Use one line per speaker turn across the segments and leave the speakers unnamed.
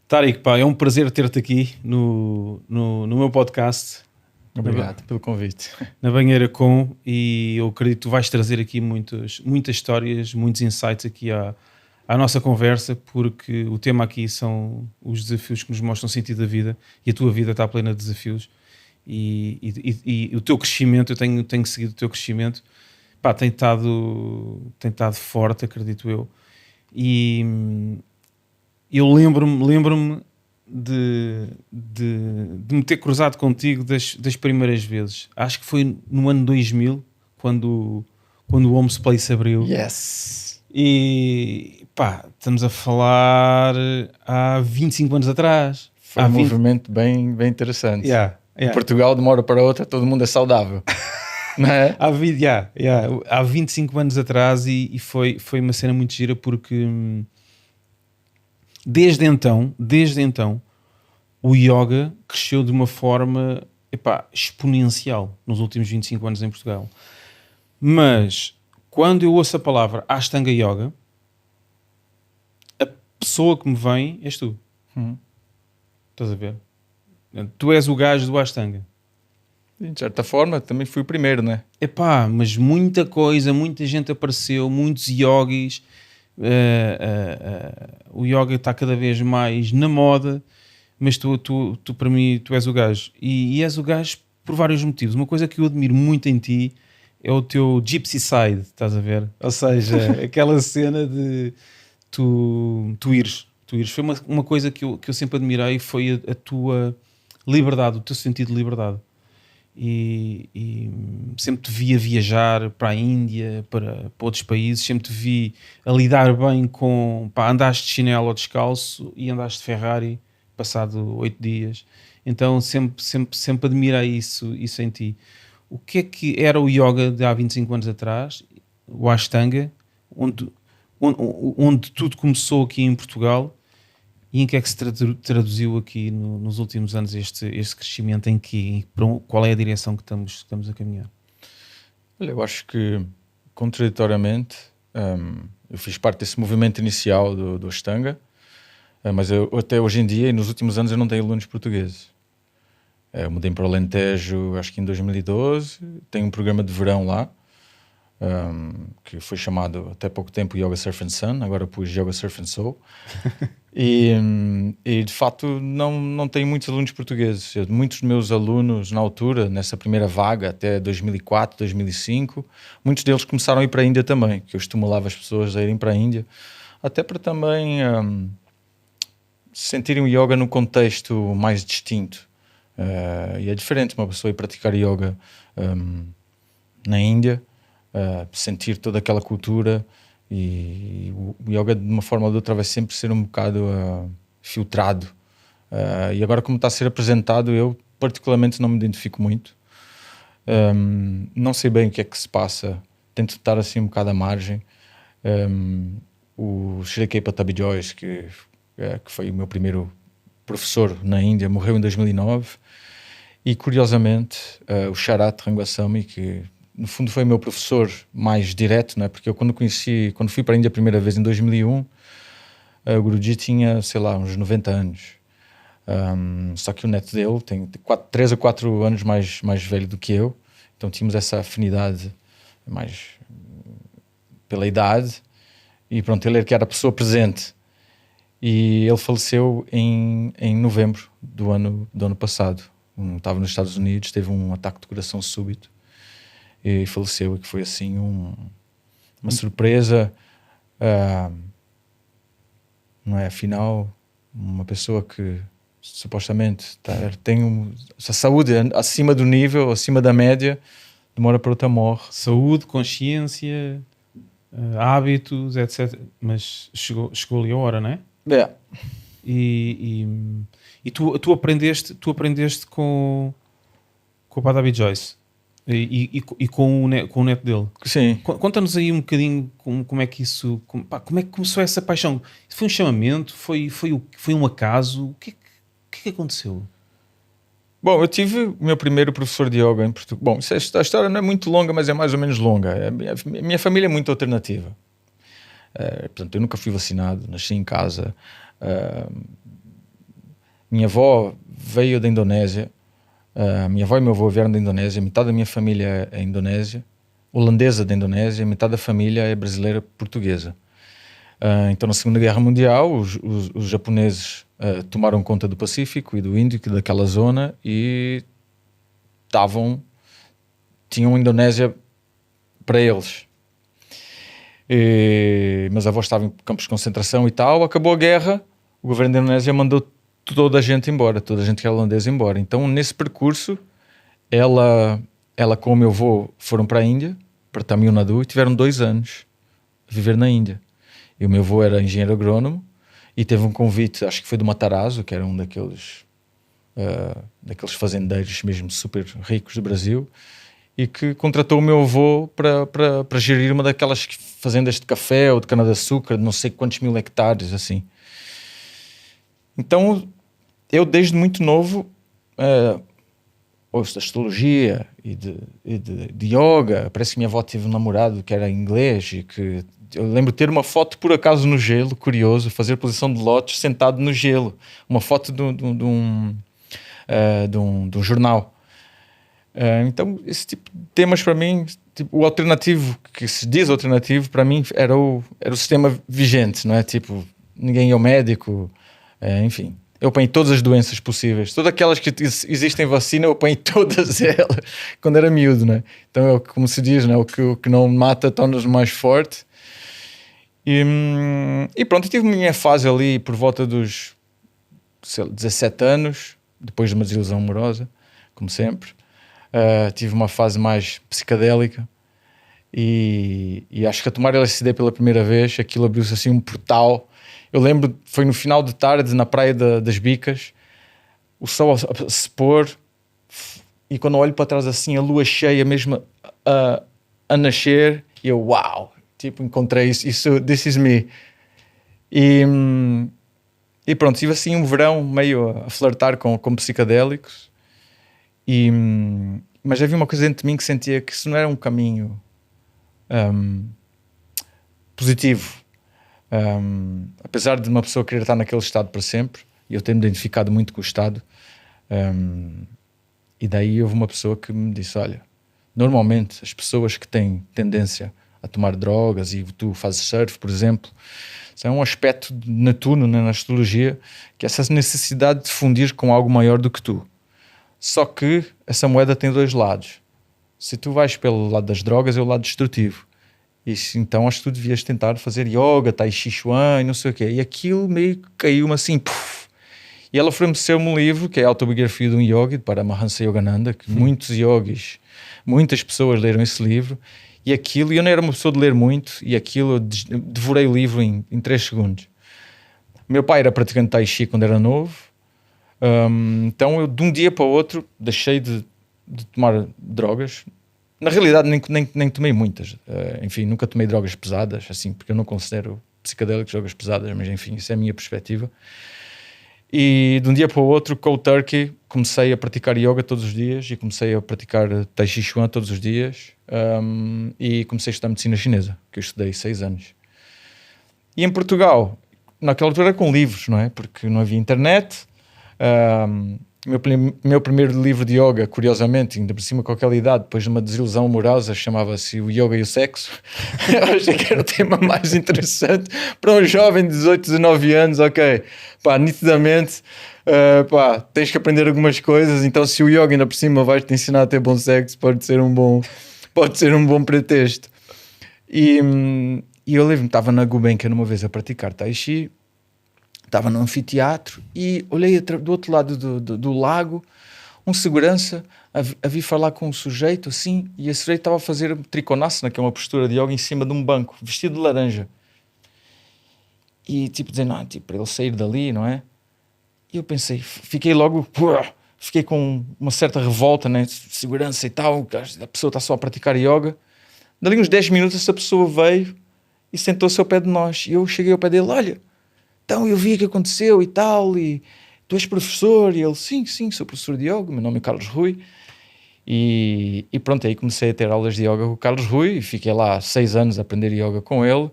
Tariq, pá, é um prazer ter-te aqui no meu podcast.
Obrigado pelo convite.
Na Banheira Com, e eu acredito que tu vais trazer aqui muitas histórias, muitos insights aqui à nossa conversa, porque o tema aqui são os desafios que nos mostram o sentido da vida, e a tua vida está plena de desafios, e o teu crescimento, eu tenho seguido o teu crescimento, pá, tem estado forte, acredito eu, e eu lembro-me de me ter cruzado contigo das primeiras vezes. Acho que foi no ano 2000, quando o Homes Place abriu.
Yes!
E pá, estamos a falar há 25 anos atrás.
Foi um movimento bem interessante.
Yeah.
Em Portugal, de uma hora para outra, todo mundo é saudável. Não é?
Há 25 anos atrás, e foi uma cena muito gira, porque desde então o yoga cresceu de uma forma exponencial nos últimos 25 anos em Portugal. Mas quando eu ouço a palavra Ashtanga Yoga, a pessoa que me vem és tu. Estás a ver? Tu és o gajo do Ashtanga.
De certa forma, também fui o primeiro, não é?
Mas muita gente apareceu, muitos yogis. O yoga está cada vez mais na moda, mas tu para mim, tu és o gajo. E és o gajo por vários motivos. Uma coisa que eu admiro muito em ti é o teu gypsy side, estás a ver? Ou seja, aquela cena de tu ires. Foi uma coisa que eu sempre admirei, foi a tua liberdade, o teu sentido de liberdade. E sempre te vi a viajar para a Índia, para outros países, sempre te vi a lidar bem com... andaste de chinelo ou descalço e andaste de Ferrari passado 8 dias. Então sempre admirei isso em ti. O que é que era o yoga de há 25 anos atrás, o Ashtanga, onde tudo começou aqui em Portugal, e em que é que se traduziu aqui nos últimos anos este crescimento, qual é a direção que estamos a caminhar?
Olha, eu acho que, contraditoriamente, eu fiz parte desse movimento inicial do Ashtanga, mas eu, até hoje em dia, e nos últimos anos, eu não tenho alunos portugueses. Eu mudei para o Alentejo, acho que em 2012, tenho um programa de verão lá, que foi chamado até pouco tempo Yoga Surf and Sun, agora pus Yoga Surf and Soul. E de facto não tenho muitos alunos portugueses. Muitos dos meus alunos na altura, nessa primeira vaga até 2004, 2005, muitos deles começaram a ir para a Índia também, que eu estimulava as pessoas a irem para a Índia, até para também sentirem o yoga num contexto mais distinto. E é diferente uma pessoa ir praticar yoga na Índia, sentir toda aquela cultura. E o yoga, de uma forma ou de outra, vai sempre ser um bocado filtrado, e agora, como está a ser apresentado, eu particularmente não me identifico muito. Não sei bem o que é que se passa, tento estar assim um bocado à margem. O Sri Patabi Joyce, que foi o meu primeiro professor na Índia, morreu em 2009, e curiosamente o Sharat Rangaswamy, que no fundo foi o meu professor mais direto, não é? Porque eu quando fui para a Índia a primeira vez em 2001, o Guruji tinha, sei lá, uns 90 anos. Só que o neto dele tem 3 ou 4 anos mais velho do que eu, então tínhamos essa afinidade mais pela idade, e pronto, ele era que era a pessoa presente. E ele faleceu em novembro do ano passado. Estava nos Estados Unidos, teve um ataque de coração súbito e faleceu, e que foi assim uma surpresa, não é? Afinal, uma pessoa que supostamente tem a saúde acima do nível, acima da média, de uma hora para outra morre.
Saúde, consciência, hábitos, etc. Mas chegou ali a hora, não é? E tu aprendeste com o Patabi Joyce e com o neto dele.
Sim.
Conta-nos aí um bocadinho como é que isso... Como é que começou essa paixão? Foi um chamamento? Foi um acaso? O que é que aconteceu?
Bom, eu tive o meu primeiro professor de yoga em Portugal. Bom, a história não é muito longa, mas é mais ou menos longa. A minha família é muito alternativa. Portanto, eu nunca fui vacinado, nasci em casa. Minha avó veio da Indonésia, minha avó e meu avô vieram da Indonésia, metade da minha família é indonésia, holandesa da Indonésia, metade da família é brasileira portuguesa. Então na Segunda Guerra Mundial os japoneses tomaram conta do Pacífico e do Índico, daquela zona, e tinham a Indonésia para eles. Mas a avó estava em campos de concentração e tal. Acabou a guerra, o governo da Indonésia mandou toda a gente embora, toda a gente que era holandesa embora. Então nesse percurso ela com o meu avô foram para a Índia, para Tamil Nadu, e tiveram 2 anos a viver na Índia. E o meu avô era engenheiro agrónomo e teve um convite, acho que foi do Matarazzo, que era um daqueles fazendeiros mesmo super ricos do Brasil, e que contratou o meu avô para gerir uma daquelas fazendas de café ou de cana-de-açúcar, de não sei quantos mil hectares, assim. Então, eu desde muito novo ouço de astrologia e de yoga. Parece que minha avó teve um namorado que era inglês e que... Eu lembro de ter uma foto por acaso no gelo, curioso, fazer posição de lótus sentado no gelo. Uma foto de um jornal. Então, esse tipo de temas para mim, tipo, o alternativo, que se diz alternativo, para mim era o sistema vigente, não é? Tipo, ninguém é o médico, enfim. Eu apanhei todas as doenças possíveis, todas aquelas que existem vacina, eu apanhei todas elas quando era miúdo, não é? Então, é como se diz, não é? O que não mata torna-nos mais forte. E pronto, eu tive a minha fase ali por volta dos 17 anos, depois de uma desilusão amorosa, como sempre. Tive uma fase mais psicadélica e acho que a tomar LSD pela primeira vez, aquilo abriu-se assim um portal. Eu lembro, foi no final de tarde na praia das Bicas, o sol a se pôr, e quando eu olho para trás assim, a lua cheia mesmo a nascer, e eu, uau, tipo, encontrei isso, this is me. E pronto, tive assim um verão meio a flertar com psicadélicos. Mas havia uma coisa dentro de mim que sentia que isso não era um caminho positivo. Apesar de uma pessoa querer estar naquele estado para sempre, e eu ter-me identificado muito com o estado, e daí houve uma pessoa que me disse, olha, normalmente as pessoas que têm tendência a tomar drogas, e tu fazes surf, por exemplo, isso é um aspecto de Netuno, né, na astrologia, que é essa necessidade de fundir com algo maior do que tu. Só que essa moeda tem 2 lados. Se tu vais pelo lado das drogas, é o lado destrutivo. Então acho que tu devias tentar fazer yoga, tai chi chuan e não sei o quê. E aquilo meio que caiu-me assim, puff. E ela ofereceu-me um livro, que é a autobiografia de um yogi, de Paramahansa Yogananda, que muitos yogis, muitas pessoas leram esse livro. E eu não era uma pessoa de ler muito, e aquilo eu devorei o livro em 3 segundos. Meu pai era praticante tai chi quando era novo. Então eu de um dia para o outro deixei de tomar drogas. Na realidade nem tomei muitas, enfim, nunca tomei drogas pesadas, assim, porque eu não considero psicadélicos drogas pesadas, mas enfim, isso é a minha perspectiva. E de um dia para o outro, cold turkey, comecei a praticar yoga todos os dias e comecei a praticar tai chi chuan todos os dias, e comecei a estudar medicina chinesa, que eu estudei 6 anos. E em Portugal, naquela altura era com livros, não é? Porque não havia internet. Meu primeiro livro de yoga, curiosamente, ainda por cima com aquela idade, depois de uma desilusão amorosa, chamava-se O Yoga e o Sexo. Eu achei que era o tema mais interessante para um jovem de 18, 19 anos. Ok, pá, nitidamente, pá, tens que aprender algumas coisas, então se o yoga ainda por cima vai-te ensinar a ter bom sexo, pode ser um bom pretexto. E eu lembro-me, estava na Gulbenkian uma vez a praticar tai chi, estava no anfiteatro e olhei do outro lado do lago, um segurança a vir falar com um sujeito assim, e esse sujeito estava a fazer trikonasana, que é uma postura de yoga, em cima de um banco, vestido de laranja. E tipo dizendo, tipo, para ele sair dali, não é? E eu pensei, fiquei com uma certa revolta, né? Segurança e tal, a pessoa está só a praticar yoga. Dali uns 10 minutos essa pessoa veio e sentou-se ao pé de nós, e eu cheguei ao pé dele, olha, então eu vi o que aconteceu e tal, e tu és professor? E ele, sim, sou professor de yoga, meu nome é Carlos Rui. E pronto, aí comecei a ter aulas de yoga com o Carlos Rui, e fiquei lá 6 anos a aprender yoga com ele.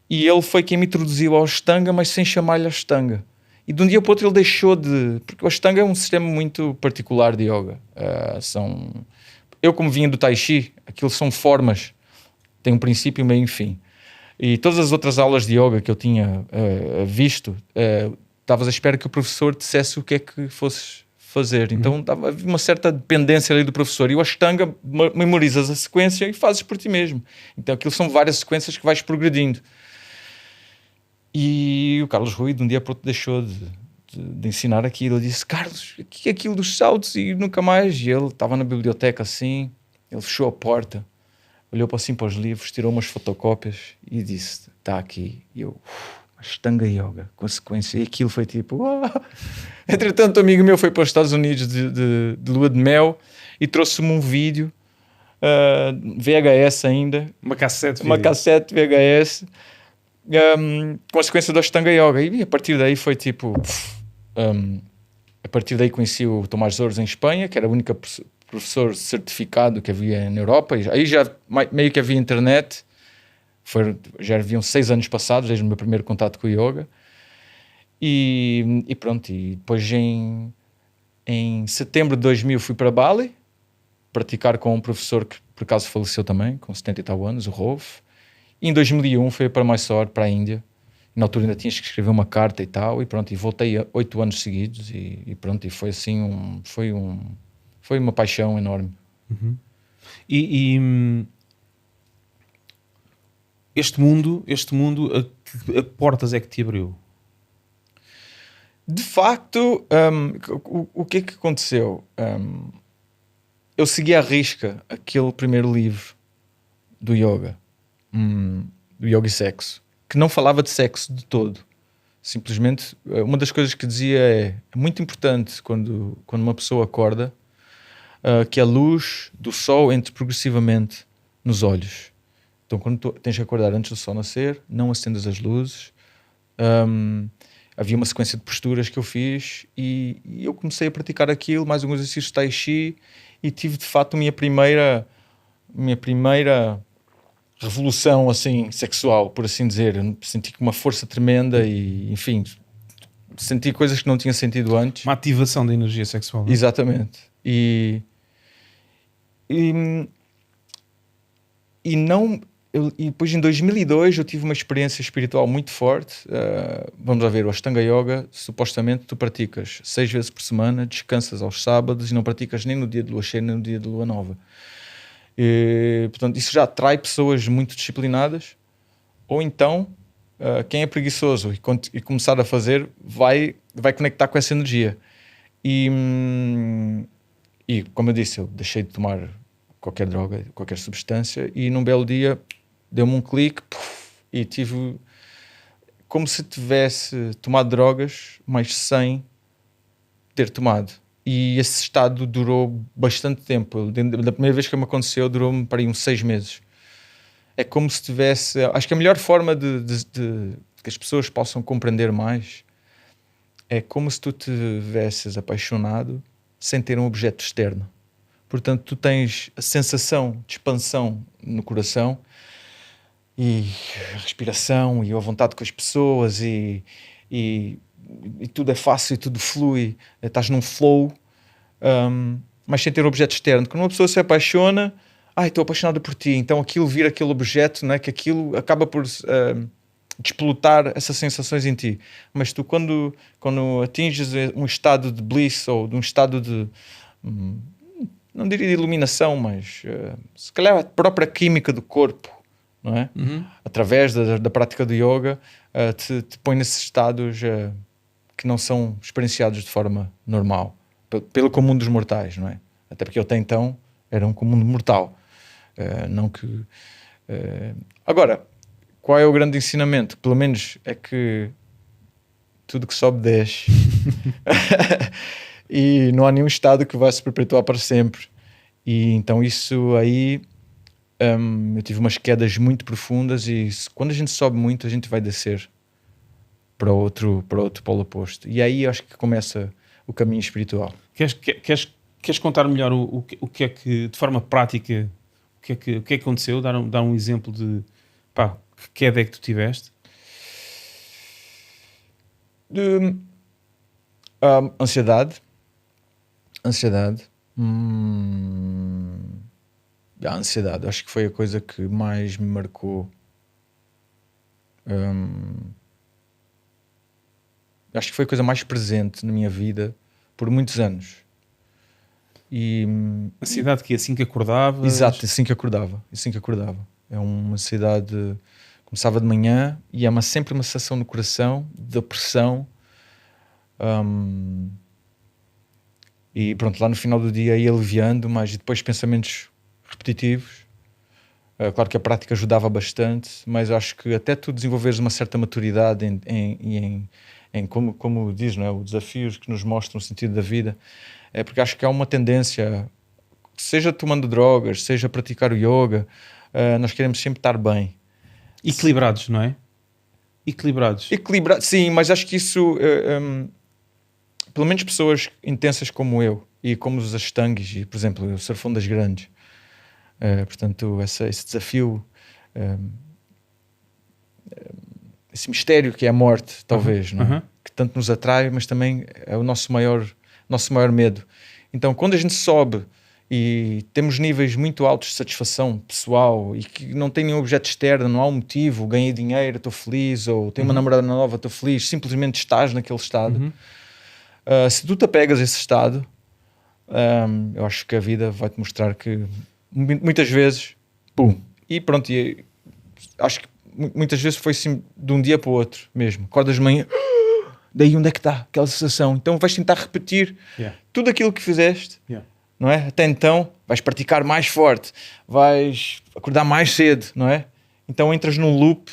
E ele foi quem me introduziu ao Ashtanga, mas sem chamar-lhe Ashtanga. E de um dia para o outro ele deixou de... Porque o Ashtanga é um sistema muito particular de yoga. Eu, como vinha do Tai Chi, aquilo são formas, tem um princípio, meio e fim. E todas as outras aulas de yoga que eu tinha visto, estavas à espera que o professor dissesse o que é que fosses fazer. Então havia uma certa dependência ali do professor. E o Ashtanga, memorizas a sequência e fazes por ti mesmo. Então aquilo são várias sequências que vais progredindo. E o Carlos Rui, de um dia para o outro, deixou de ensinar aquilo. Ele disse: Carlos, o que é aquilo dos saltos? E nunca mais. E ele estava na biblioteca assim, ele fechou a porta, olhou assim para os livros, tirou umas fotocópias e disse: está aqui. E eu, Ashtanga Yoga, com a sequência. E aquilo foi tipo... Entretanto, um amigo meu foi para os Estados Unidos de lua de mel e trouxe-me um vídeo, VHS ainda.
Uma cassete
VHS, com a sequência do Ashtanga Yoga. E a partir daí foi tipo... a partir daí conheci o Tomás Zores em Espanha, que era o único professor certificado que havia na Europa. E aí já meio que havia internet. Já haviam 6 anos passados desde o meu primeiro contato com o yoga. E pronto, e depois em setembro de 2000 fui para Bali praticar com um professor que por acaso faleceu também, com 70 e tal anos, o Rolf. E em 2001 fui para Mysore, para a Índia. E na altura ainda tinhas que escrever uma carta e tal, e pronto, e voltei 8 anos seguidos e pronto, e foi assim foi uma paixão enorme.
Este mundo, a portas é que te abriu?
De facto, o que é que aconteceu? Eu segui à risca aquele primeiro livro do yoga, do Yoga e Sexo, que não falava de sexo de todo. Simplesmente, uma das coisas que dizia é muito importante quando uma pessoa acorda, que a luz do sol entre progressivamente nos olhos. Então, quando tens que acordar antes do sol nascer, não acendas as luzes. Havia uma sequência de posturas que eu fiz e eu comecei a praticar aquilo, mais alguns exercícios de Tai Chi, e tive de facto a minha primeira revolução assim, sexual, por assim dizer. Eu senti uma força tremenda e, enfim, senti coisas que não tinha sentido antes.
Uma ativação da energia sexual. Não?
Exatamente. E depois em 2002 eu tive uma experiência espiritual muito forte. Vamos lá ver, o Ashtanga Yoga, supostamente tu praticas 6 vezes por semana, descansas aos sábados e não praticas nem no dia de lua cheia nem no dia de lua nova. Portanto, isso já atrai pessoas muito disciplinadas, ou então quem é preguiçoso e começar a fazer vai conectar com essa energia. E como eu disse, eu deixei de tomar qualquer droga, qualquer substância, e num belo dia deu-me um clique e tive como se tivesse tomado drogas, mas sem ter tomado. E esse estado durou bastante tempo. Da primeira vez que me aconteceu, durou-me para aí uns 6 meses. É como se tivesse... Acho que a melhor forma de que as pessoas possam compreender mais é como se tu te tivesses apaixonado sem ter um objeto externo. Portanto, tu tens a sensação de expansão no coração e a respiração e a vontade com as pessoas e tudo é fácil e tudo flui, estás num flow, mas sem ter um objeto externo. Quando uma pessoa se apaixona, estou apaixonado por ti, então aquilo vira aquele objeto, não é? Que aquilo acaba por desplotar essas sensações em ti. Mas tu quando atinges um estado de bliss ou de um estado de... não diria de iluminação, mas se calhar a própria química do corpo, não é? Através da prática do yoga, te põe nesses estados que não são experienciados de forma normal, pelo comum dos mortais, não é? Até porque eu até então era um comum mortal. Não que... Agora, qual é o grande ensinamento? Pelo menos é que tudo que sobe desce. E não há nenhum estado que vai se perpetuar para sempre. E então isso aí, eu tive umas quedas muito profundas e quando a gente sobe muito, a gente vai descer para outro polo oposto. E aí acho que começa o caminho espiritual.
Queres contar melhor o que é que, de forma prática, o que é que aconteceu? Dar um exemplo de que queda é que tu tiveste?
Ansiedade. A ansiedade, acho que foi a coisa que mais me marcou. Acho que foi a coisa mais presente na minha vida por muitos anos. E
Ansiedade que assim que acordavas.
exato, assim que acordava. É uma ansiedade, começava de manhã e é sempre uma sensação no coração, de pressão. E pronto, lá no final do dia ia aliviando, mas depois pensamentos repetitivos. Claro que a prática ajudava bastante, mas acho que até tu desenvolveres uma certa maturidade em como diz, não é? Os desafios que nos mostram o sentido da vida, é porque acho que há uma tendência, seja tomando drogas, seja praticar o yoga, nós queremos sempre estar bem.
Equilibrados, não é? Equilibrados.
Sim, mas acho que isso, pelo menos pessoas intensas como eu e como os Ashtangis, e por exemplo, eu surfo ondas grandes, portanto, esse desafio, esse mistério que é a morte, talvez, não é? Que tanto nos atrai, mas também é o nosso maior medo. Então, quando a gente sobe e temos níveis muito altos de satisfação pessoal e que não tem nenhum objeto externo, não há um motivo, ganhei dinheiro, estou feliz, ou tenho uma namorada nova, estou feliz, simplesmente estás naquele estado. Se tu te apegas a esse estado, eu acho que a vida vai-te mostrar que muitas vezes, pum, e pronto, e acho que muitas vezes foi assim de um dia para o outro mesmo. Acordas de manhã, daí onde é que está aquela sensação? Então vais tentar repetir tudo aquilo que fizeste, não é? Até então vais praticar mais forte, vais acordar mais cedo, não é? Então entras num loop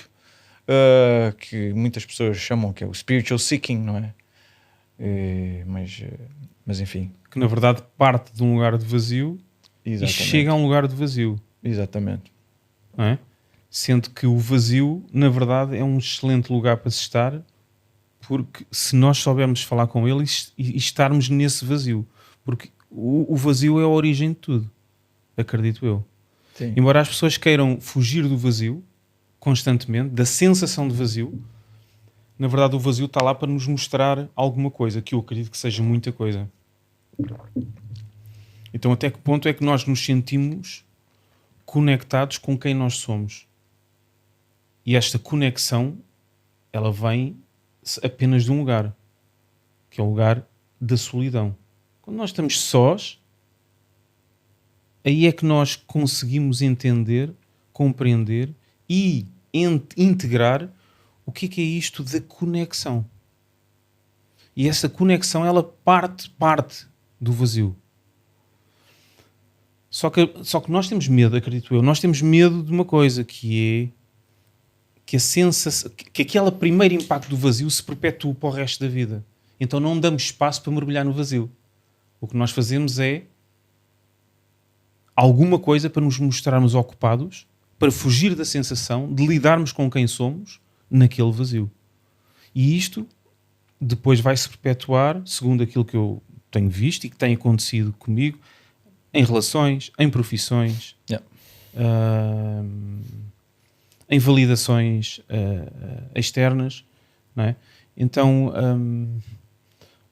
que muitas pessoas chamam que é o spiritual seeking, não é? Mas enfim,
que na verdade parte de um lugar de vazio. Exatamente. E chega a um lugar de vazio.
Exatamente.
Não é? Sendo que o vazio, na verdade, é um excelente lugar para se estar, porque se nós soubermos falar com ele e estarmos nesse vazio, porque o vazio é a origem de tudo, acredito eu.
Sim.
Embora as pessoas queiram fugir do vazio constantemente, da sensação de vazio, na verdade o vazio está lá para nos mostrar alguma coisa, que eu acredito que seja muita coisa. Então até que ponto é que nós nos sentimos conectados com quem nós somos? E esta conexão, ela vem apenas de um lugar, que é o lugar da solidão. Quando nós estamos sós, aí é que nós conseguimos entender, compreender e integrar o que é isto da conexão. E essa conexão, ela parte do vazio. Só que nós temos medo, acredito eu, nós temos medo de uma coisa, que é que a sensação, que aquele primeiro impacto do vazio se perpetue para o resto da vida. Então não damos espaço para mergulhar no vazio. O que nós fazemos é alguma coisa para nos mostrarmos ocupados, para fugir da sensação de lidarmos com quem somos naquele vazio. E isto depois vai se perpetuar, segundo aquilo que eu tenho visto e que tem acontecido comigo, em relações, em profissões, em validações externas, não é? Então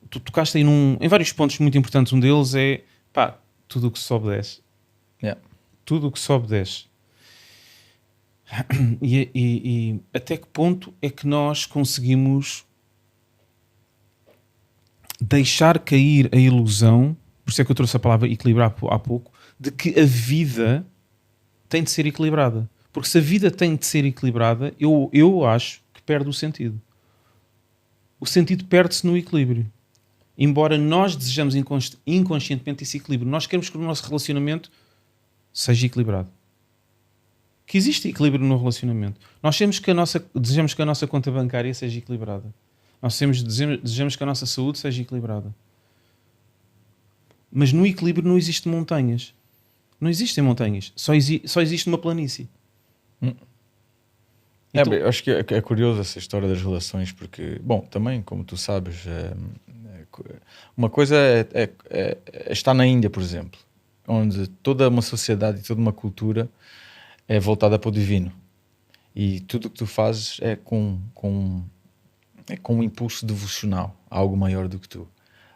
tu tocaste aí em vários pontos muito importantes. Um deles é tudo o que sobe desce. Tudo o que sobe desce. E até que ponto é que nós conseguimos deixar cair a ilusão, por isso é que eu trouxe a palavra equilibrar há pouco, de que a vida tem de ser equilibrada. Porque se a vida tem de ser equilibrada, eu acho que perde o sentido. O sentido perde-se no equilíbrio. Embora nós desejamos inconscientemente esse equilíbrio, nós queremos que o nosso relacionamento seja equilibrado. Que existe equilíbrio no relacionamento. Nós desejamos que a nossa conta bancária seja equilibrada. Nós desejamos que a nossa saúde seja equilibrada. Mas no equilíbrio não existem montanhas. Não existem montanhas. Só existe uma planície.
Então, eu acho que é curioso essa história das relações, porque, bom, também, como tu sabes, uma coisa é estar na Índia, por exemplo, onde toda uma sociedade e toda uma cultura é voltada para o divino. E tudo o que tu fazes é com um impulso devocional, algo maior do que tu.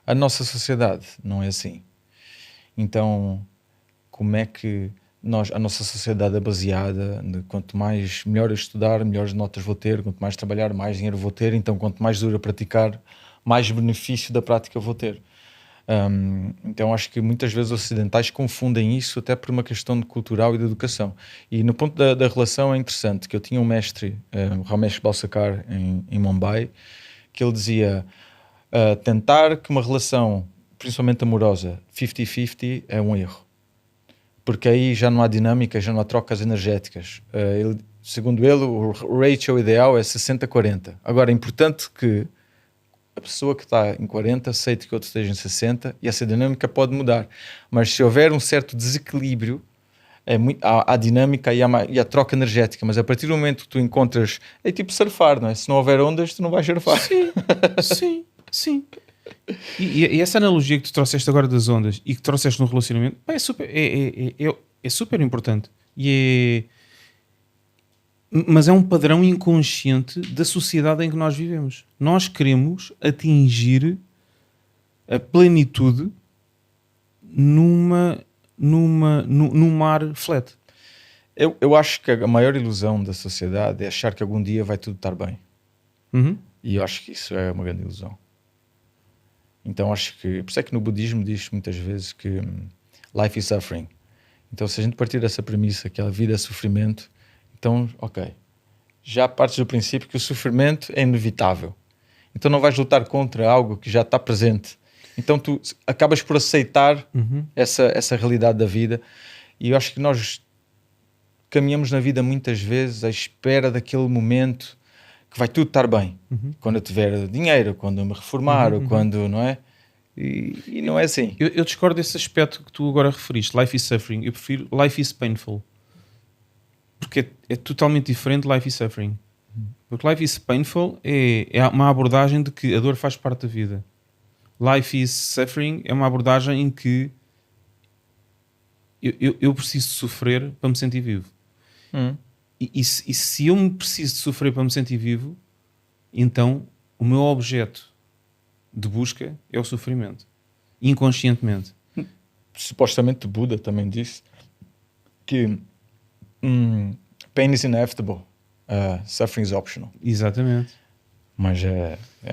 A nossa sociedade não é assim. Então, como é que a nossa sociedade é baseada de quanto mais melhor eu estudar, melhores notas vou ter, quanto mais trabalhar, mais dinheiro vou ter, então quanto mais duro eu praticar, mais benefício da prática vou ter. Então acho que muitas vezes os ocidentais confundem isso até por uma questão de cultural e de educação. E no ponto da relação é interessante que eu tinha um mestre, Ramesh Balsekar, em Mumbai, que ele dizia tentar que uma relação, principalmente amorosa, 50-50 é um erro. Porque aí já não há dinâmica, já não há trocas energéticas. Segundo ele, o ratio ideal é 60-40. Agora, é importante que a pessoa que está em 40 aceite que o outro esteja em 60 e essa dinâmica pode mudar. Mas se houver um certo desequilíbrio, há dinâmica e a troca energética. Mas a partir do momento que tu encontras... É tipo surfar, não é? Se não houver ondas, tu não vais surfar.
Sim. E essa analogia que tu trouxeste agora das ondas e que trouxeste no relacionamento é super importante. Mas é um padrão inconsciente da sociedade em que nós vivemos. Nós queremos atingir a plenitude num mar flat.
Eu acho que a maior ilusão da sociedade é achar que algum dia vai tudo estar bem. E eu acho que isso é uma grande ilusão. Então acho que... Por isso é que no budismo diz muitas vezes que life is suffering. Então se a gente partir dessa premissa que a vida é sofrimento, então, ok, já partes do princípio que o sofrimento é inevitável. Então não vais lutar contra algo que já está presente. Então tu acabas por aceitar essa realidade da vida. E eu acho que nós caminhamos na vida muitas vezes à espera daquele momento que vai tudo estar bem. Quando eu tiver dinheiro, quando eu me reformar, ou quando, não é? E não é assim.
Eu discordo desse aspecto que tu agora referiste, life is suffering. Eu prefiro life is painful. Porque é totalmente diferente de life is suffering. Porque life is painful é uma abordagem de que a dor faz parte da vida. Life is suffering é uma abordagem em que eu preciso sofrer para me sentir vivo. E se eu me preciso de sofrer para me sentir vivo, então o meu objeto de busca é o sofrimento. Inconscientemente.
Supostamente Buda também disse que pain is inevitable, suffering is optional.
Exatamente.
Mas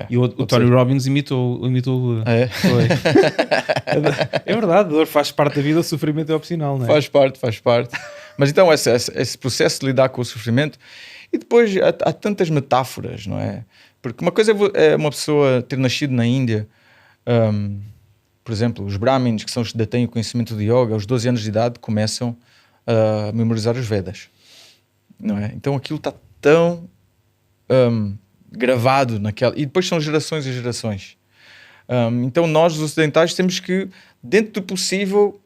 E o Tony Robbins imitou o Buda. Foi. É verdade, a dor faz parte da vida, o sofrimento é opcional, não é?
Faz parte. Mas então esse processo de lidar com o sofrimento, e depois há tantas metáforas, não é? Porque uma coisa é uma pessoa ter nascido na Índia, por exemplo, os Brahmins, que são os que detêm o conhecimento de yoga, aos 12 anos de idade começam a memorizar os Vedas, não é? Então aquilo está tão gravado naquela... E depois são gerações e gerações. Então nós, os ocidentais, temos que, dentro do possível,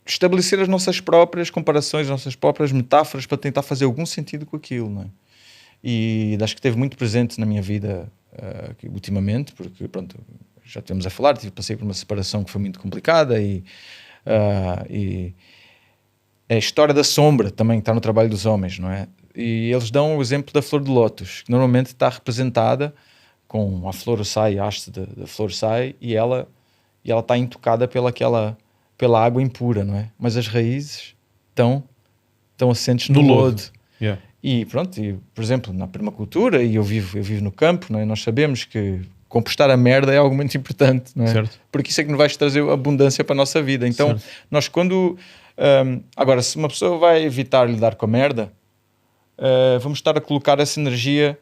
estabelecer as nossas próprias comparações, as nossas próprias metáforas para tentar fazer algum sentido com aquilo, não é? E acho que esteve muito presente na minha vida ultimamente, porque pronto, já estivemos a falar, passei por uma separação que foi muito complicada e a história da sombra também está no trabalho dos homens, não é? E eles dão o exemplo da flor de lótus, que normalmente está representada com a flor sai, a haste da flor sai, e ela está intocada pela água impura, não é? Mas as raízes estão assentes no lodo.
Yeah.
E pronto, por exemplo, na permacultura, e eu vivo no campo, não é? Nós sabemos que compostar a merda é algo muito importante, não é?
Certo.
Porque isso é que nos vai trazer abundância para a nossa vida. Então,
certo.
Nós quando... agora, se uma pessoa vai evitar lidar com a merda, vamos estar a colocar essa energia,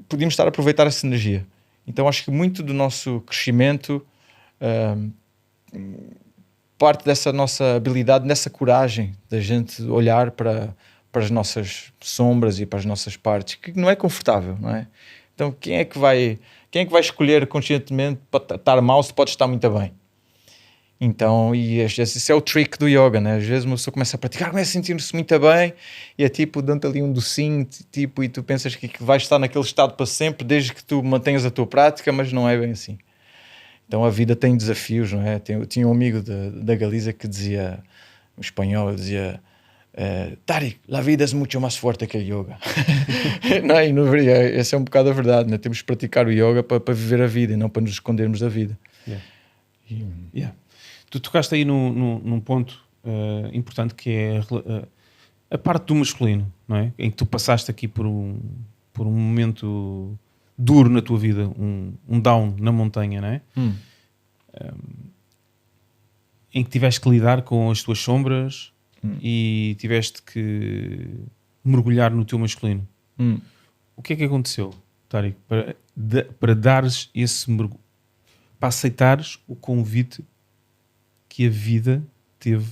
podíamos estar a aproveitar essa energia. Então acho que muito do nosso crescimento parte dessa nossa habilidade, dessa coragem da gente olhar para as nossas sombras e para as nossas partes, que não é confortável, não é? Então quem é que vai escolher conscientemente para estar mal se pode estar muito bem? Então, e esse é o trick do yoga, né? Às vezes uma pessoa começa a praticar, começa a sentir-se muito bem e é tipo, dando-te ali um docinho, tipo, e tu pensas que vais estar naquele estado para sempre, desde que tu mantenhas a tua prática, mas não é bem assim. Então a vida tem desafios, não é? Tinha um amigo da Galiza que dizia, um espanhol, dizia, Tariq, la vida é muito mais forte que o yoga. Não é? Essa é um bocado a verdade, né? Temos que praticar o yoga para viver a vida e não para nos escondermos da vida.
Yeah. Tu tocaste aí num ponto importante, que é a parte do masculino, não é? Em que tu passaste aqui por um momento duro na tua vida, um down na montanha, não é? Em que tiveste que lidar com as tuas sombras e tiveste que mergulhar no teu masculino. O que é que aconteceu, Tariq, para dares esse mergulho, para aceitares o convite que a vida teve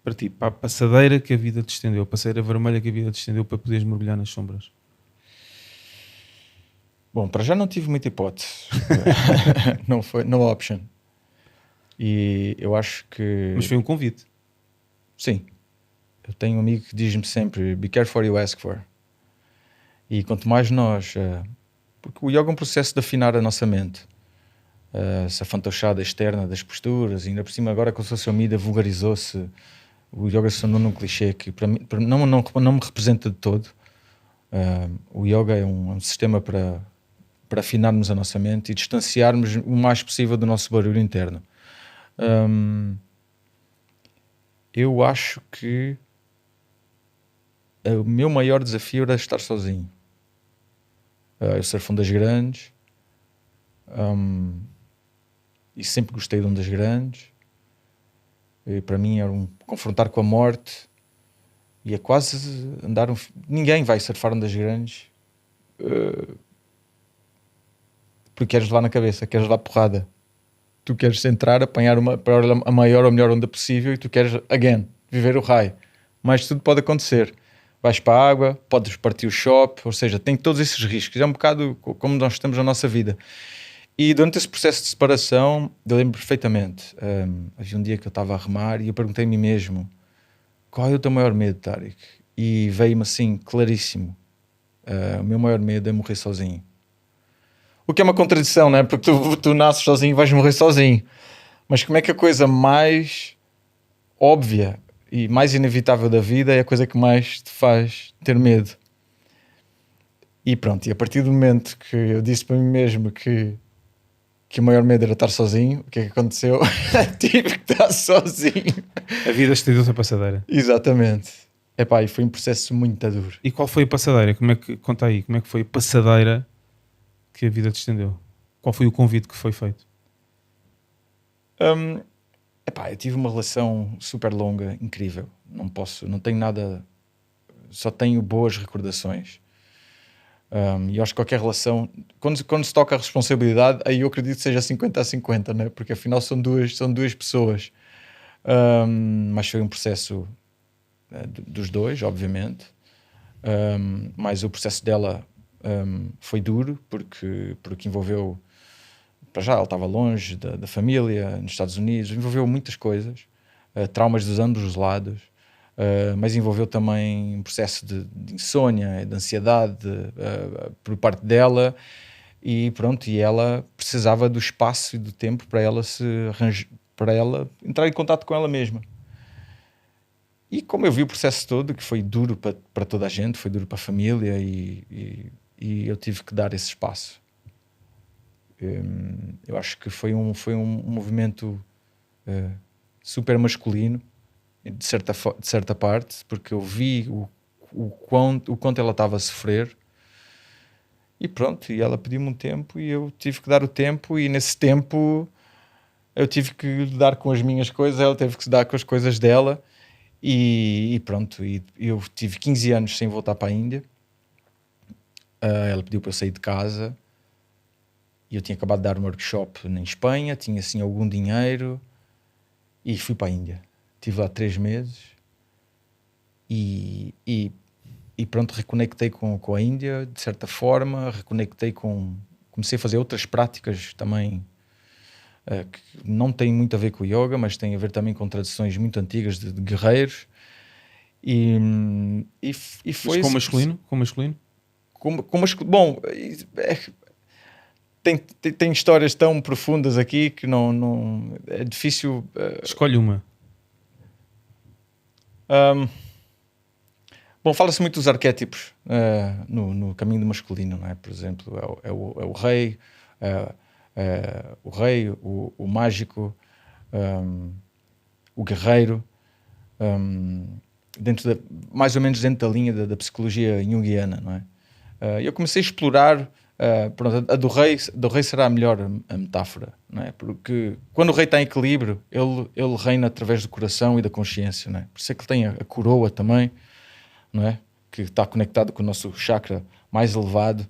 para ti, para a passadeira que a vida te estendeu, a passadeira vermelha que a vida te estendeu para poderes mergulhar nas sombras?
Bom, para já não tive muita hipótese. Não foi, no option. E eu acho que...
Mas foi um convite.
Sim. Eu tenho um amigo que diz-me sempre, be careful what you ask for. E quanto mais nós... porque o yoga é um processo de afinar a nossa mente. Essa fantochada externa das posturas, e ainda por cima agora com a social media vulgarizou-se. O yoga se tornou num clichê que para mim, não me representa de todo. O yoga é um sistema para afinarmos a nossa mente e distanciarmos o mais possível do nosso barulho interno. Eu acho que o meu maior desafio era estar sozinho. Eu surfo ondas grandes, e sempre gostei de ondas grandes. E para mim era confrontar com a morte, e é quase andar ninguém vai surfar ondas grandes porque queres levar na cabeça, queres levar porrada. Tu queres entrar, apanhar a maior ou melhor onda possível, e tu queres, again, viver o high. Mas tudo pode acontecer. Vais para a água, podes partir o shop, ou seja, tem todos esses riscos. É um bocado como nós estamos na nossa vida. E durante esse processo de separação, eu lembro perfeitamente. Havia um dia que eu estava a remar e eu perguntei a mim mesmo: qual é o teu maior medo, Tariq? E veio-me assim, claríssimo: o meu maior medo é morrer sozinho. O que é uma contradição, não é? Porque tu nasces sozinho e vais morrer sozinho. Mas como é que a coisa mais óbvia e mais inevitável da vida é a coisa que mais te faz ter medo? E pronto, e a partir do momento que eu disse para mim mesmo que o maior medo era estar sozinho, o que é que aconteceu? Tive que estar sozinho.
A vida estendeu-se a passadeira.
Exatamente. Epá, e foi um processo muito duro.
E qual foi a passadeira? Conta aí, como é que foi a passadeira que a vida te estendeu? Qual foi o convite que foi feito?
Epá, eu tive uma relação super longa, incrível. Não tenho nada, só tenho boas recordações. E eu acho que qualquer relação, quando se toca a responsabilidade, aí eu acredito que seja 50-50, né? Porque afinal são duas pessoas. Mas foi um processo dos dois, obviamente. Mas o processo dela foi duro, porque envolveu, para já ela estava longe da família, nos Estados Unidos, envolveu muitas coisas, traumas dos ambos os lados. Mas envolveu também um processo de insônia, de ansiedade por parte dela, e pronto, e ela precisava do espaço e do tempo para ela para ela entrar em contato com ela mesma. E como eu vi o processo todo, que foi duro para toda a gente, foi duro para a família, e eu tive que dar esse espaço. Eu acho que foi um movimento super masculino, de certa parte, porque eu vi o quanto ela estava a sofrer, e pronto, e ela pediu-me um tempo e eu tive que dar o tempo, e nesse tempo eu tive que lidar com as minhas coisas, ela teve que se dar com as coisas dela, e pronto, e eu tive 15 anos sem voltar para a Índia. Ela pediu para eu sair de casa, e eu tinha acabado de dar um workshop em Espanha, tinha assim algum dinheiro, e fui para a Índia. Estive lá 3 meses e pronto, reconectei com a Índia, de certa forma, comecei a fazer outras práticas também, que não têm muito a ver com o yoga, mas têm a ver também com tradições muito antigas de guerreiros. E foi...
Mas com masculino?
Bom, tem histórias tão profundas aqui que não é difícil...
Escolhe uma.
Bom, fala-se muito dos arquétipos no caminho do masculino, não é? Por exemplo, é o rei, o mágico, o guerreiro, mais ou menos dentro da linha da psicologia junguiana, não é? Eu comecei a explorar, pronto, a do rei será a melhor a metáfora, não é? Porque quando o rei está em equilíbrio, ele reina através do coração e da consciência, não é? Por isso é que ele tem a coroa também, não é? Que está conectado com o nosso chakra mais elevado.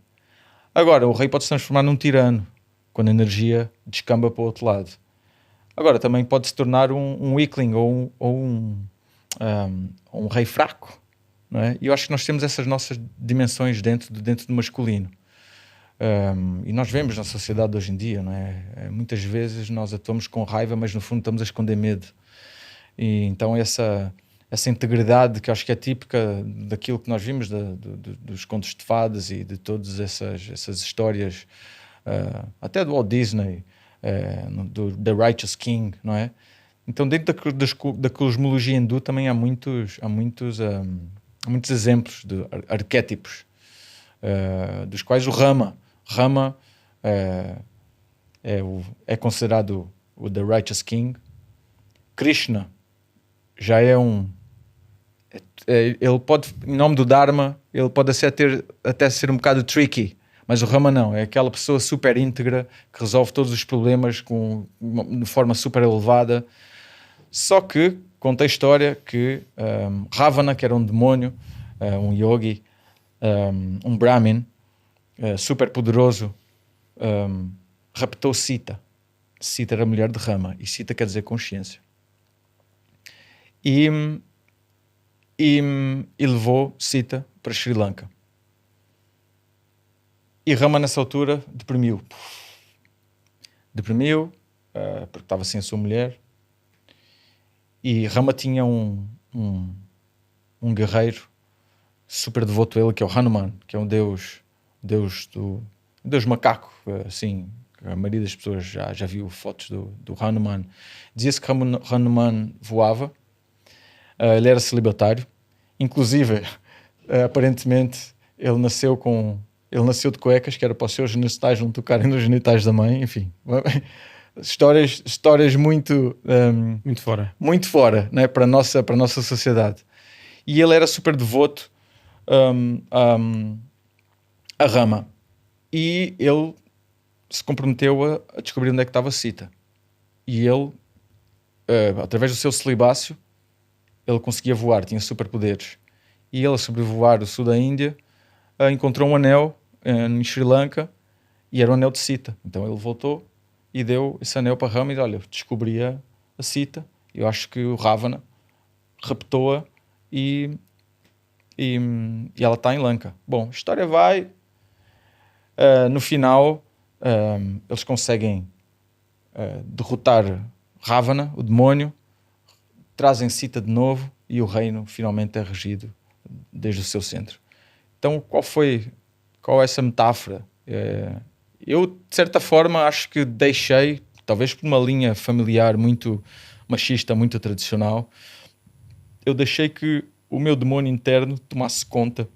Agora, o rei pode se transformar num tirano, quando a energia descamba para o outro lado. Agora, também pode se tornar um weakling ou um rei fraco, não é? E eu acho que nós temos essas nossas dimensões dentro do masculino. E nós vemos na sociedade de hoje em dia, não é? Muitas vezes nós atuamos com raiva, mas no fundo estamos a esconder medo. E então essa integridade que eu acho que é típica daquilo que nós vimos dos contos de fadas e de todas essas histórias, até do Walt Disney, do The Righteous King, não é? Então dentro da cosmologia hindu também há muitos exemplos de arquétipos, dos quais o Rama é considerado o The Righteous King. Krishna já é ele pode, em nome do Dharma, ele pode até ser um bocado tricky, mas o Rama não, é aquela pessoa super íntegra que resolve todos os problemas de forma super elevada. Só que conta a história que Ravana, que era um demónio, um yogi, um brahmin super poderoso, raptou Sita. Sita era a mulher de Rama, e Sita quer dizer consciência. E levou Sita para Sri Lanka. E Rama nessa altura deprimiu porque estava sem a sua mulher. E Rama tinha um guerreiro super devoto a ele, que é o Hanuman, que é um deus macaco, assim. A maioria das pessoas já viu fotos do Hanuman. Dizia-se que Hanuman voava. Ele era celibatário. Inclusive, aparentemente, ele nasceu de cuecas, que era para os seus genitais não tocarem nos genitais da mãe. Enfim, histórias muito fora, né, para a nossa sociedade. E ele era super devoto a Rama. E ele se comprometeu a descobrir onde é que estava Sita. E ele, através do seu celibácio, ele conseguia voar, tinha superpoderes. E ele, a sobrevoar o sul da Índia, encontrou um anel em Sri Lanka, e era o anel de Sita. Então ele voltou e deu esse anel para Rama e disse: olha, descobri a Sita. Eu acho que o Ravana raptou-a e ela está em Lanka. Bom, a história vai... no final, eles conseguem derrotar Ravana, o demónio, trazem Sita de novo e o reino finalmente é regido desde o seu centro. Então, qual é essa metáfora? Eu, de certa forma, acho que deixei, talvez por uma linha familiar muito machista, muito tradicional, eu deixei que o meu demónio interno tomasse conta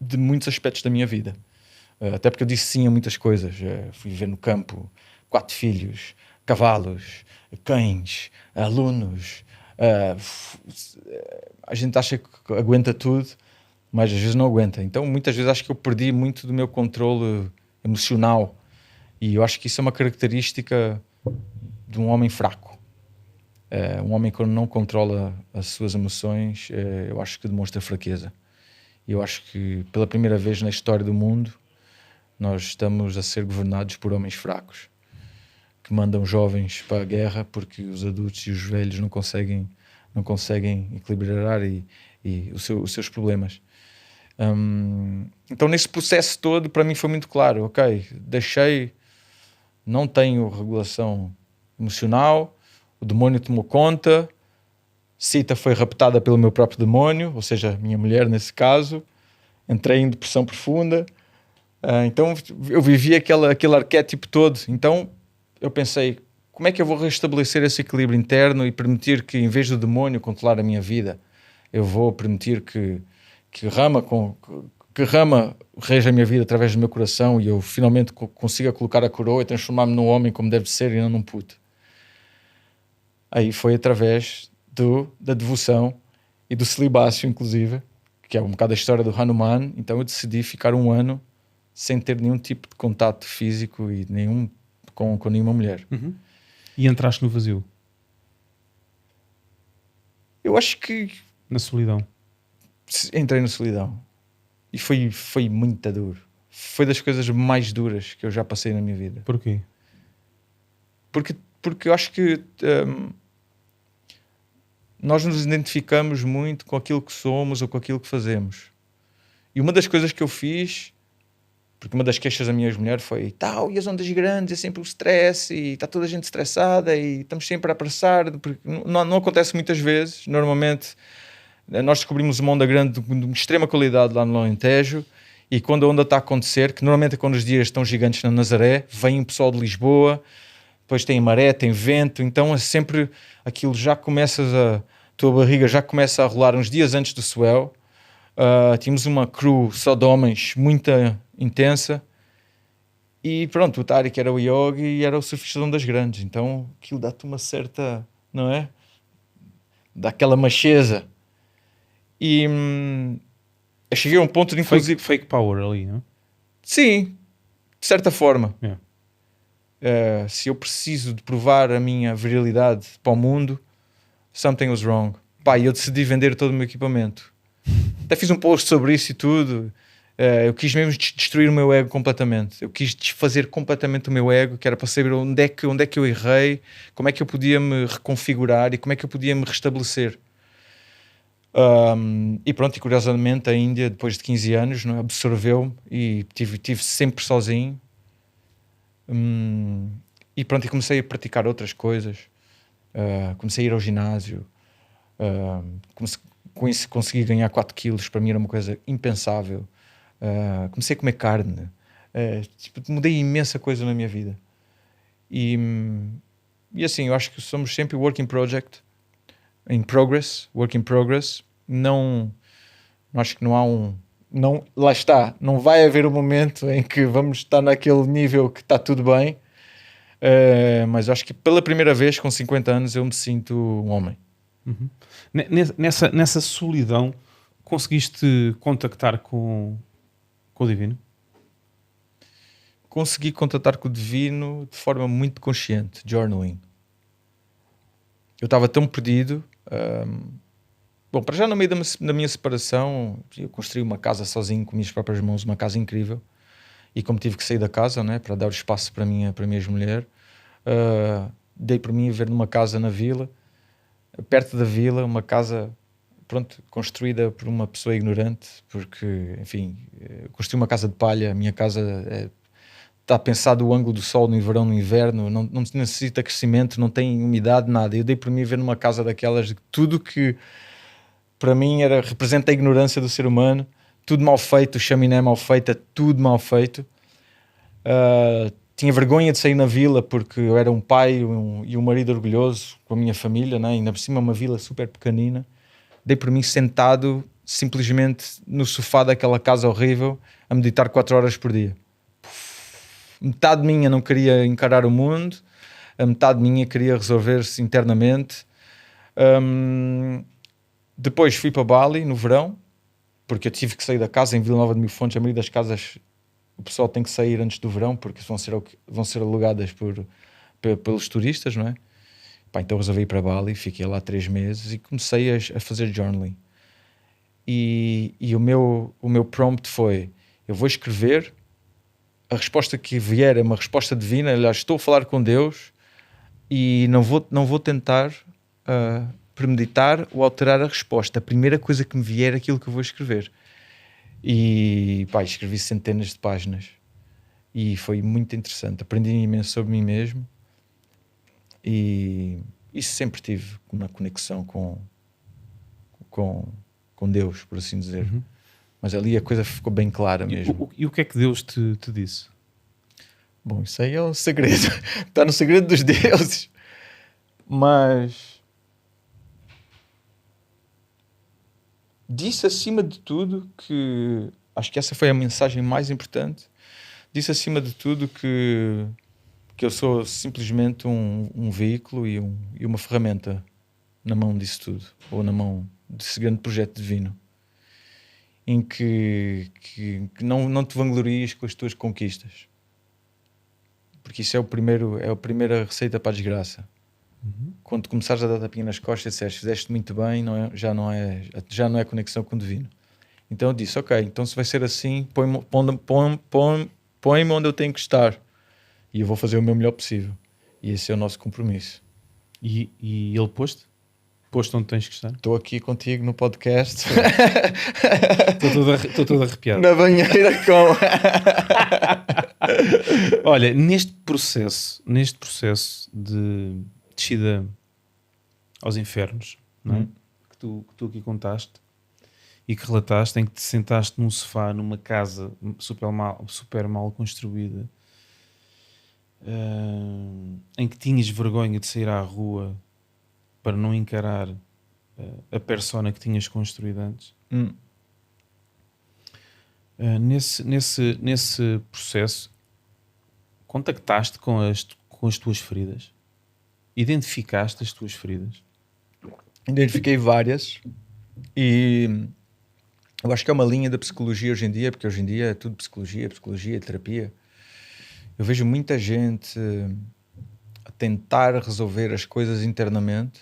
de muitos aspectos da minha vida. Até porque eu disse sim a muitas coisas. Fui viver no campo, 4 filhos, cavalos, cães, alunos. A gente acha que aguenta tudo, mas às vezes não aguenta. Então muitas vezes acho que eu perdi muito do meu controle emocional, e eu acho que isso é uma característica de um homem fraco. Um homem que não controla as suas emoções, eu acho que demonstra fraqueza. E eu acho que pela primeira vez na história do mundo nós estamos a ser governados por homens fracos, que mandam jovens para a guerra porque os adultos e os velhos não conseguem equilibrar os seus problemas. Então nesse processo todo, para mim foi muito claro: ok, não tenho regulação emocional, o demónio tomou conta, Sita foi raptada pelo meu próprio demónio, ou seja, minha mulher nesse caso, entrei em depressão profunda. Então eu vivi aquele arquétipo todo. Então eu pensei: como é que eu vou restabelecer esse equilíbrio interno e permitir que, em vez do demónio controlar a minha vida, eu vou permitir que Rama reja a minha vida através do meu coração e eu finalmente consiga colocar a coroa e transformar-me num homem como deve ser e não num puto. Aí foi através da devoção e do celibácio, inclusive, que é um bocado a história do Hanuman. Então eu decidi ficar 1 ano sem ter nenhum tipo de contato físico e com nenhuma mulher.
E entraste no vazio,
Eu acho que
na solidão.
entrei na solidão e foi muito duro. Foi das coisas mais duras que eu já passei na minha vida.
Porquê?
Porque eu acho que nós nos identificamos muito com aquilo que somos ou com aquilo que fazemos. E uma das coisas que eu fiz, porque uma das queixas da minha ex-mulher foi e as ondas grandes, é sempre o stress e está toda a gente estressada e estamos sempre a apressar, porque não acontece muitas vezes. Normalmente nós descobrimos uma onda grande de extrema qualidade lá no Alentejo e quando a onda está a acontecer, que normalmente é quando os dias estão gigantes na Nazaré, vem o pessoal de Lisboa, depois tem maré, tem vento, então é sempre aquilo, já começas a tua barriga já começa a rolar uns dias antes do swell. Tínhamos uma crew só de homens muito intensa e pronto, o Tariq era o yogi e era o surfista de ondas grandes, então aquilo dá-te uma certa, não é? Dá aquela macheza e eu cheguei a um ponto de inclusive
fake power ali, não é?
Sim, de certa forma.
Yeah.
Se eu preciso de provar a minha virilidade para o mundo, something was wrong. Pá, eu decidi vender todo o meu equipamento. Até fiz um post sobre isso e tudo. Eu quis mesmo destruir o meu ego completamente. Eu quis desfazer completamente o meu ego, que era para saber onde é que eu errei, como é que eu podia me reconfigurar e como é que eu podia me restabelecer. E pronto, e curiosamente a Índia, depois de 15 anos, não, absorveu-me e tive sempre sozinho. E pronto, e comecei a praticar outras coisas. Comecei a ir ao ginásio. Com isso consegui ganhar 4 quilos, para mim era uma coisa impensável. Comecei a comer carne. Mudei imensa coisa na minha vida. E assim, eu acho que somos sempre work in progress. Não, acho que não há lá está, não vai haver um momento em que vamos estar naquele nível que está tudo bem. Mas acho que pela primeira vez com 50 anos eu me sinto um homem.
Nessa solidão conseguiste contactar com o divino?
Consegui contactar com o divino de forma muito consciente, journaling. Eu estava tão perdido. Bom, para já no meio da minha separação eu construí uma casa sozinho com minhas próprias mãos, uma casa incrível, e como tive que sair da casa, né, para dar espaço para a minha ex-mulher, dei por mim a ver numa casa na vila, perto da vila, uma casa, pronto, construída por uma pessoa ignorante, porque, enfim, construí uma casa de palha. A minha casa está pensado o ângulo do sol no verão, no inverno, não necessita crescimento, não tem umidade, nada. Eu dei por mim a ver numa casa daquelas, de tudo que para mim representa a ignorância do ser humano, tudo mal feito, chaminé mal feita, tudo mal feito. Tinha vergonha de sair na vila porque eu era um pai e um marido orgulhoso com a minha família, né? Ainda por cima uma vila super pequenina. Dei por mim sentado simplesmente no sofá daquela casa horrível a meditar 4 horas por dia. Metade minha não queria encarar o mundo, a metade minha queria resolver-se internamente. Depois fui para Bali no verão, porque eu tive que sair da casa em Vila Nova de Mil Fontes. A maioria das casas o pessoal tem que sair antes do verão porque vão ser alugadas pelos turistas, não é? Então resolvi ir para Bali, fiquei lá 3 meses e comecei a fazer journaling. E o meu prompt foi: eu vou escrever, a resposta que vier é uma resposta divina. Aliás, estou a falar com Deus e não vou tentar premeditar ou alterar a resposta. A primeira coisa que me vier é aquilo que eu vou escrever. E escrevi centenas de páginas e foi muito interessante. Aprendi imenso sobre mim mesmo e isso sempre tive uma conexão com Deus, por assim dizer. Mas ali a coisa ficou bem clara mesmo.
E o que é que Deus te disse?
Bom, isso aí é o segredo. Está no segredo dos deuses. Mas disse acima de tudo que, acho que essa foi a mensagem mais importante, disse acima de tudo que eu sou simplesmente um veículo e uma ferramenta na mão disso tudo, ou na mão desse grande projeto divino, em que não te vanglories com as tuas conquistas, porque isso é a primeira receita para a desgraça. Quando começares a dar tapinha nas costas, disseste, fizeste muito bem, já não é conexão com o divino. Então eu disse, ok, então se vai ser assim, põe-me onde eu tenho que estar e eu vou fazer o meu melhor possível. E esse é o nosso compromisso.
E ele pôs-te onde tens que estar?
Estou aqui contigo no podcast.
Estou todo arrepiado.
Na banheira com...
Olha, neste processo de descida aos infernos, não é? Que tu aqui contaste e que relataste, em que te sentaste num sofá numa casa super mal construída, em que tinhas vergonha de sair à rua para não encarar a persona que tinhas construído antes. Nesse processo, contactaste com as tuas feridas? Identificaste as tuas feridas?
Identifiquei várias e eu acho que é uma linha da psicologia hoje em dia, porque hoje em dia é tudo psicologia, terapia. Eu vejo muita gente a tentar resolver as coisas internamente.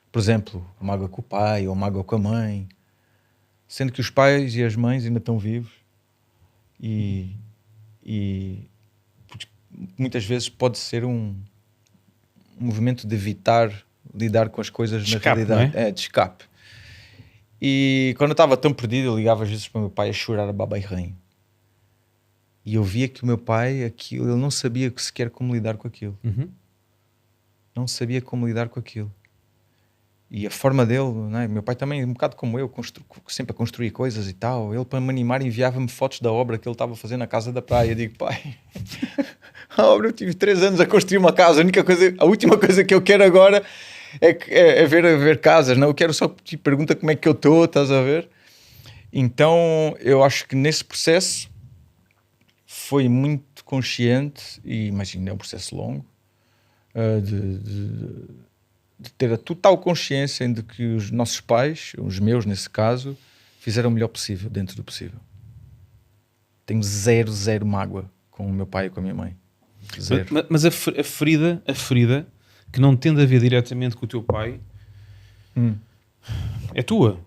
Por exemplo, a mágoa com o pai ou a mágoa com a mãe, sendo que os pais e as mães ainda estão vivos e muitas vezes pode ser um movimento de evitar lidar com as coisas de escape, na realidade.
Não é?
De escape. E quando eu estava tão perdido, eu ligava às vezes para o meu pai a chorar a baba e ranho. E eu via que o meu pai, ele não sabia sequer como lidar com aquilo. Não sabia como lidar com aquilo. E a forma dele, não é? Meu pai também, um bocado como eu, sempre a construir coisas e tal. Ele, para me animar, enviava-me fotos da obra que ele estava fazendo na casa da praia. Eu digo, pai, a obra, eu tive 3 anos a construir uma casa. A última coisa que eu quero agora é ver casas. Não, eu quero só que te pergunta como é que eu estou, estás a ver? Então, eu acho que nesse processo foi muito consciente, e imagina, é um processo longo, de ter a total consciência de que os nossos pais, os meus nesse caso, fizeram o melhor possível, dentro do possível. Tenho zero mágoa com o meu pai e com a minha mãe. Zero.
Mas a ferida, que não tende a ver diretamente com o teu pai, é tua.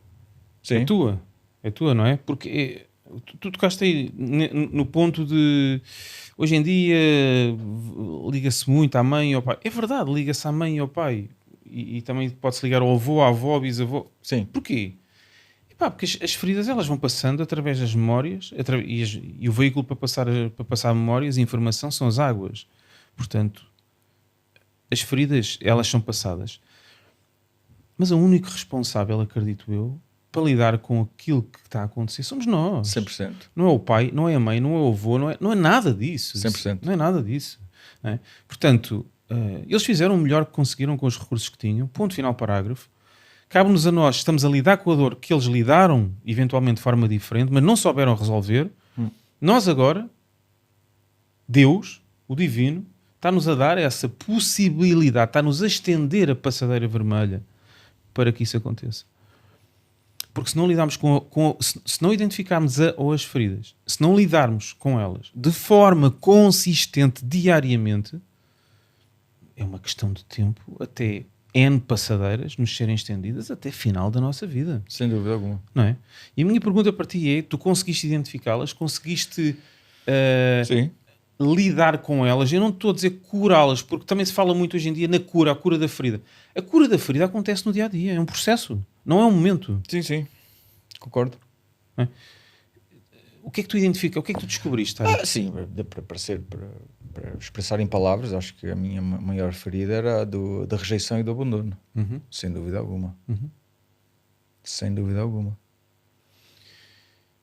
Sim.
É tua, não é? Porque tu tocaste aí no ponto de... Hoje em dia liga-se muito à mãe e ao pai. É verdade, liga-se à mãe e ao pai. E também pode-se ligar ao avô, à avó, ao bisavô.
Sim.
Porquê? Porque as feridas, elas vão passando através das memórias, e o veículo para passar memórias e informação são as águas. Portanto, as feridas, elas são passadas. Mas o único responsável, acredito eu, para lidar com aquilo que está a acontecer somos nós.
100%.
Não é o pai, não é a mãe, não é o avô, não é nada disso.
100%.
Não é nada disso. Não é? Portanto, eles fizeram o melhor que conseguiram com os recursos que tinham. Ponto final, parágrafo. Cabe-nos a nós, estamos a lidar com a dor que eles lidaram, eventualmente de forma diferente, mas não souberam resolver. Nós agora, Deus, o Divino, está-nos a dar essa possibilidade, está-nos a estender a passadeira vermelha para que isso aconteça. Porque se não lidarmos se não identificarmos as feridas, se não lidarmos com elas de forma consistente, diariamente, é uma questão de tempo até N passadeiras nos serem estendidas até final da nossa vida.
Sem dúvida alguma.
Não é? E a minha pergunta para ti é, tu conseguiste identificá-las? Conseguiste lidar com elas? Eu não estou a dizer curá-las, porque também se fala muito hoje em dia na cura, a cura da ferida. A cura da ferida acontece no dia-a-dia, é um processo, não é um momento.
Sim, concordo.
É? O que é que tu identificas? O que é que tu descobriste?
Sim, para expressar em palavras, acho que a minha maior ferida era da rejeição e do abandono. Sem dúvida alguma. Sem dúvida alguma.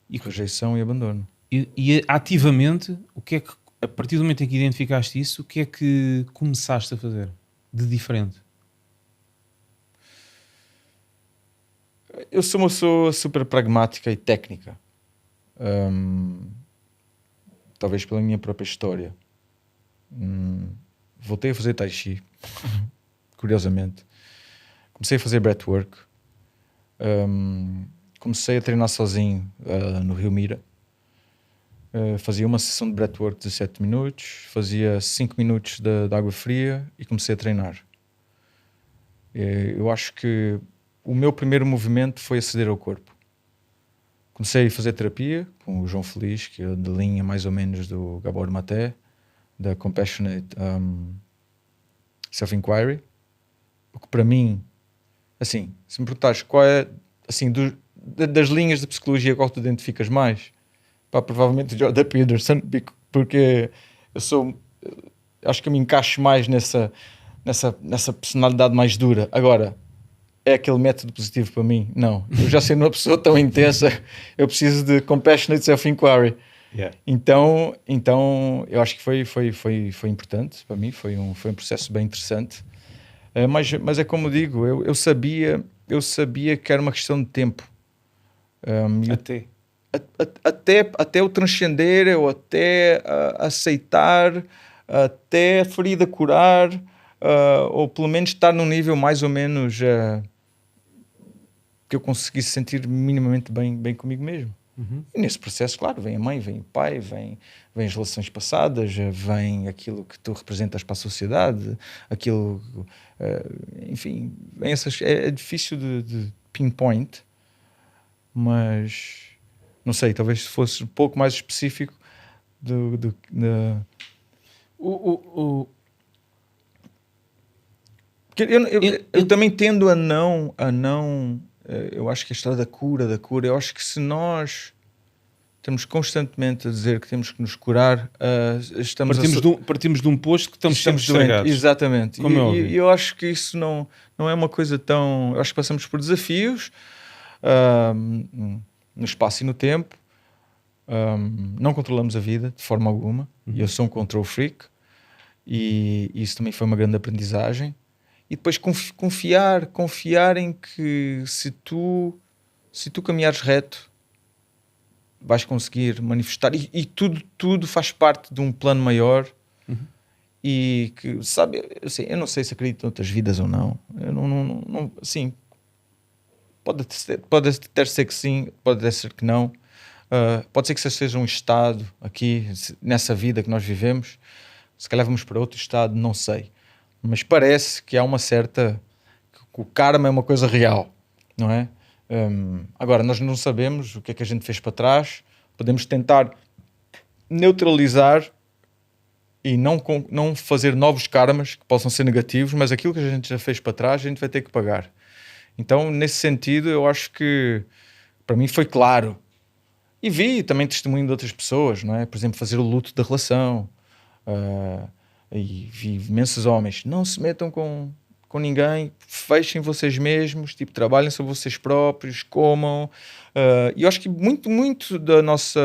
E rejeição e abandono.
E ativamente, o que é que, a partir do momento em que identificaste isso, o que é que começaste a fazer de diferente?
Eu sou uma pessoa super pragmática e técnica. Talvez pela minha própria história. Voltei a fazer Tai Chi, curiosamente. Comecei a fazer breathwork. Comecei a treinar sozinho no Rio Mira. Fazia uma sessão de breathwork de 17 minutos, fazia 5 minutos de água fria e comecei a treinar. Eu acho que o meu primeiro movimento foi aceder ao corpo. Comecei a fazer terapia com o João Feliz, que é da linha mais ou menos do Gabor Maté, da Compassionate Self-Inquiry. O que para mim, assim, se me perguntares qual é, assim, das linhas de psicologia qual tu identificas mais, provavelmente o Jordan Peterson, porque acho que eu me encaixo mais nessa personalidade mais dura. Agora, é aquele método positivo para mim? Não. Eu já sendo uma pessoa tão intensa, eu preciso de Compassionate Self-Inquiry.
Yeah.
Então, eu acho que foi importante para mim, foi um processo bem interessante. Mas é como digo, eu sabia que era uma questão de tempo. Até o transcender, ou até aceitar, até a ferida curar, ou pelo menos estar num nível mais ou menos que eu conseguisse sentir minimamente bem comigo mesmo.
Uhum.
E nesse processo, claro, vem a mãe, vem o pai, vem as relações passadas, vem aquilo que tu representas para a sociedade, aquilo, enfim, vem é difícil de pinpoint, mas não sei, talvez se fosse um pouco mais específico eu também tendo a não eu acho que a história da cura, eu acho que se nós estamos constantemente a dizer que temos que nos curar,
partimos de um posto que estamos sempre
doentes.
estragados.
Exatamente.
E
eu acho que isso não é uma coisa tão... Eu acho que passamos por desafios no espaço e no tempo. Não controlamos a vida de forma alguma. Eu sou um control freak e isso também foi uma grande aprendizagem. E depois confiar em que se tu caminhares reto, vais conseguir manifestar, e tudo faz parte de um plano maior. E que, sabe, assim, eu não sei se acredito em outras vidas ou não. Eu não assim, pode até ser que sim, pode até ser que não. Pode ser que seja um estado aqui, nessa vida que nós vivemos. Se calhar vamos para outro estado, não sei. Mas parece que há uma certa... que o karma é uma coisa real, não é? Agora, nós não sabemos o que é que a gente fez para trás. Podemos tentar neutralizar e não fazer novos karmas que possam ser negativos, mas aquilo que a gente já fez para trás, a gente vai ter que pagar. Então, nesse sentido, eu acho que para mim foi claro. E vi também testemunho de outras pessoas, não é? Por exemplo, fazer o luto da relação. E vi imensos homens, não se metam com ninguém, fechem vocês mesmos, tipo, trabalhem sobre vocês próprios, comam. E eu acho que muito do nosso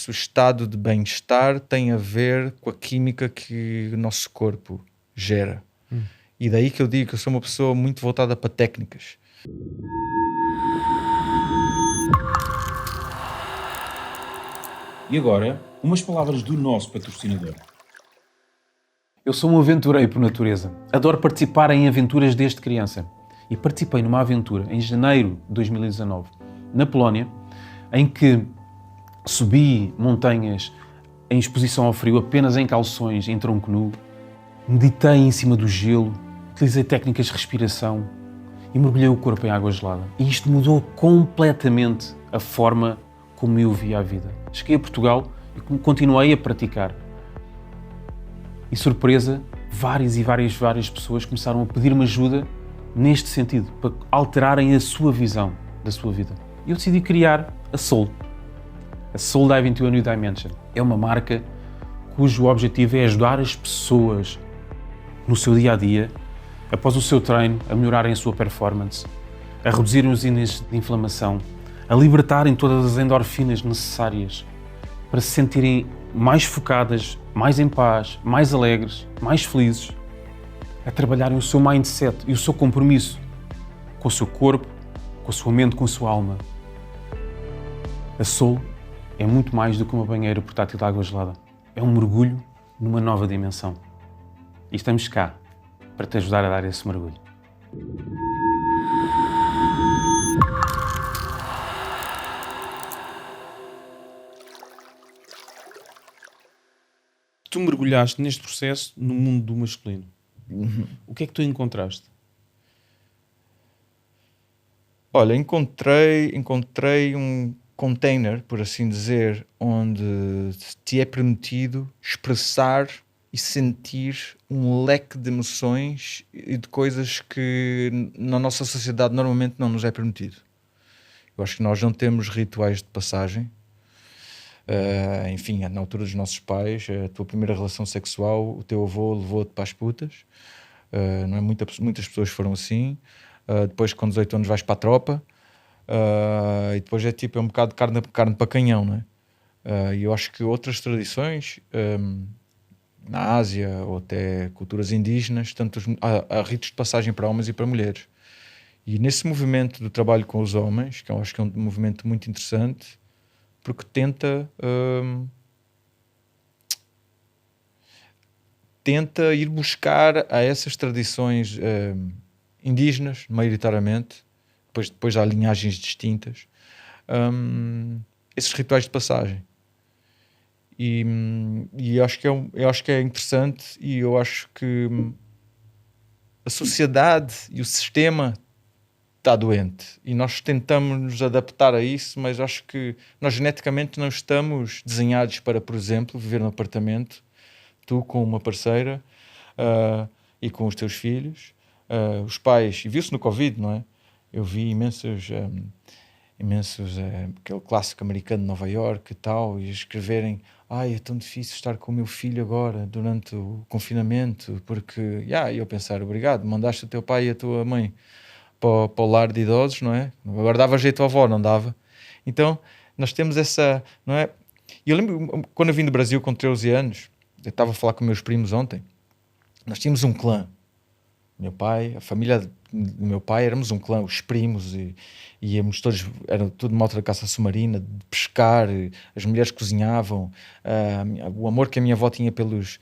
estado de bem-estar tem a ver com a química que o nosso corpo gera. E daí que eu digo que eu sou uma pessoa muito voltada para técnicas.
E agora, umas palavras do nosso patrocinador.
Eu sou um aventureiro por natureza. Adoro participar em aventuras desde criança. E participei numa aventura em janeiro de 2019, na Polónia, em que subi montanhas em exposição ao frio, apenas em calções, em tronco nu, meditei em cima do gelo, utilizei técnicas de respiração e mergulhei o corpo em água gelada. E isto mudou completamente a forma como eu via a vida. Cheguei a Portugal e continuei a praticar. E surpresa, várias pessoas começaram a pedir-me ajuda neste sentido, para alterarem a sua visão da sua vida. E eu decidi criar a Soul. A Soul Dive into a New Dimension. É uma marca cujo objetivo é ajudar as pessoas no seu dia-a-dia, após o seu treino, a melhorarem a sua performance, a reduzirem os índices de inflamação, a libertarem todas as endorfinas necessárias para se sentirem mais focadas, mais em paz, mais alegres, mais felizes, a trabalharem o seu mindset e o seu compromisso com o seu corpo, com a sua mente, com a sua alma. A Soul é muito mais do que uma banheira portátil de água gelada. É um mergulho numa nova dimensão. E estamos cá para te ajudar a dar esse mergulho. Tu mergulhaste neste processo no mundo do masculino. O que é que tu encontraste?
Olha, encontrei um container, por assim dizer, onde te é permitido expressar e sentir um leque de emoções e de coisas que na nossa sociedade normalmente não nos é permitido. Eu acho que nós não temos rituais de passagem. Enfim, na altura dos nossos pais, a tua primeira relação sexual, o teu avô levou-te para as putas. Não é? Muitas pessoas foram assim. Depois, com 18 anos, vais para a tropa. E depois é tipo, é um bocado de carne para canhão, não é? E eu acho que outras tradições, na Ásia ou até culturas indígenas, tanto há ritos de passagem para homens e para mulheres. E nesse movimento do trabalho com os homens, que eu acho que é um movimento muito interessante, porque tenta ir buscar a essas tradições indígenas, maioritariamente, depois há linhagens distintas, esses rituais de passagem. E eu acho que é interessante, e eu acho que a sociedade e o sistema está doente e nós tentamos nos adaptar a isso, mas acho que nós geneticamente não estamos desenhados para, por exemplo, viver num apartamento, tu com uma parceira e com os teus filhos, os pais, e viu-se no Covid, não é? Eu vi imensos aquele clássico americano de Nova Iorque e tal, e escreverem: ai, é tão difícil estar com o meu filho agora durante o confinamento, porque, e eu pensar, obrigado, mandaste o teu pai e a tua mãe para o lar de idosos, não é? Agora dava jeito à avó, não dava? Então, nós temos essa, não é? E eu lembro, quando eu vim do Brasil com 13 anos, eu estava a falar com meus primos ontem, nós tínhamos um clã. Meu pai, a família do meu pai, éramos um clã, os primos, e íamos todos, era tudo malta da caça submarina, de pescar, as mulheres cozinhavam, o amor que a minha avó tinha pelos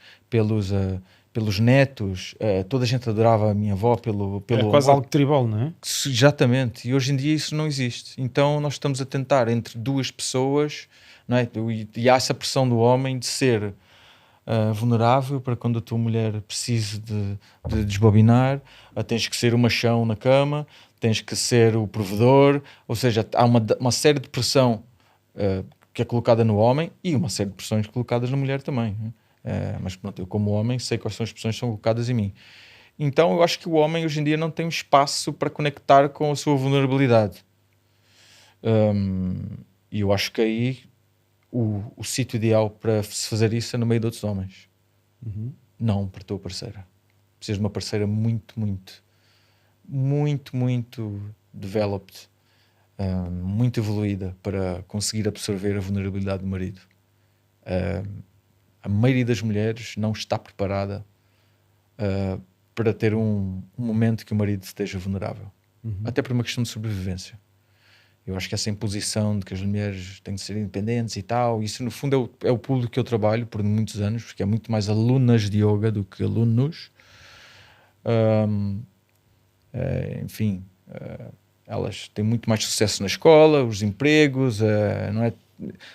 netos, toda a gente adorava a minha avó pelo
é quase algo tribal, não é?
Exatamente, e hoje em dia isso não existe. Então nós estamos a tentar entre duas pessoas, não é? E há essa pressão do homem de ser vulnerável para quando a tua mulher precise de desbobinar, tens que ser o machão na cama, tens que ser o provedor, ou seja, há uma série de pressão que é colocada no homem e uma série de pressões colocadas na mulher também, né? Mas pronto, eu como homem sei quais são as pressões que são colocadas em mim. Então eu acho que o homem hoje em dia não tem um espaço para conectar com a sua vulnerabilidade. E eu acho que aí o sítio ideal para se fazer isso é no meio de outros homens. Não para a tua parceira. Precisas de uma parceira muito, muito, muito, muito developed, muito evoluída para conseguir absorver a vulnerabilidade do marido. A maioria das mulheres não está preparada para ter um momento que o marido esteja vulnerável. Até por uma questão de sobrevivência. Eu acho que essa imposição de que as mulheres têm de ser independentes e tal, isso no fundo é o público que eu trabalho por muitos anos, porque é muito mais alunas de yoga do que alunos. Enfim, elas têm muito mais sucesso na escola, os empregos, não é?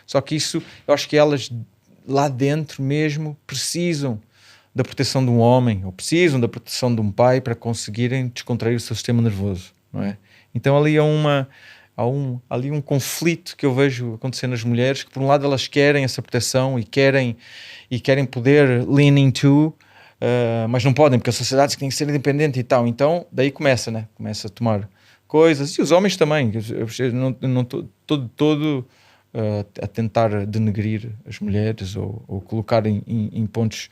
Só que isso, eu acho que elas lá dentro mesmo precisam da proteção de um homem, ou precisam da proteção de um pai para conseguirem descontrair o seu sistema nervoso, não é? Então ali há ali um conflito que eu vejo acontecer nas mulheres, que por um lado elas querem essa proteção e querem poder lean into, mas não podem, porque a sociedade tem que ser independente e tal. Então daí começa a tomar coisas, e os homens também. Eu não estou todo a tentar denegrir as mulheres ou colocar em pontos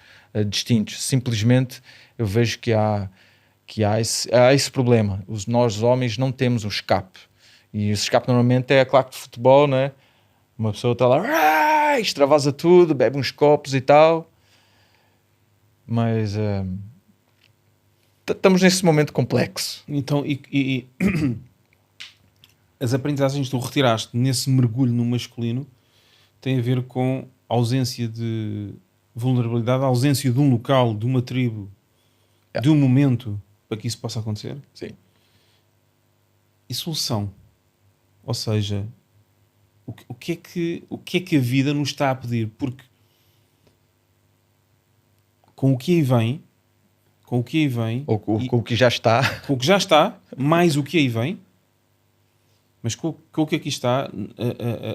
distintos. Simplesmente eu vejo que há esse problema. Nós homens não temos um escape. E esse escape normalmente é a claque de futebol, né? Uma pessoa está lá, extravasa tudo, bebe uns copos e tal. Mas estamos nesse momento complexo.
Então, as aprendizagens que tu retiraste nesse mergulho no masculino têm a ver com a ausência de vulnerabilidade, a ausência de um local, de uma tribo, de um momento para que isso possa acontecer.
Sim.
E solução. Ou seja, o que é que a vida nos está a pedir? Porque com o que aí vem,
Ou com o que já está.
com o que já está, mais o que aí vem, mas com o que aqui está,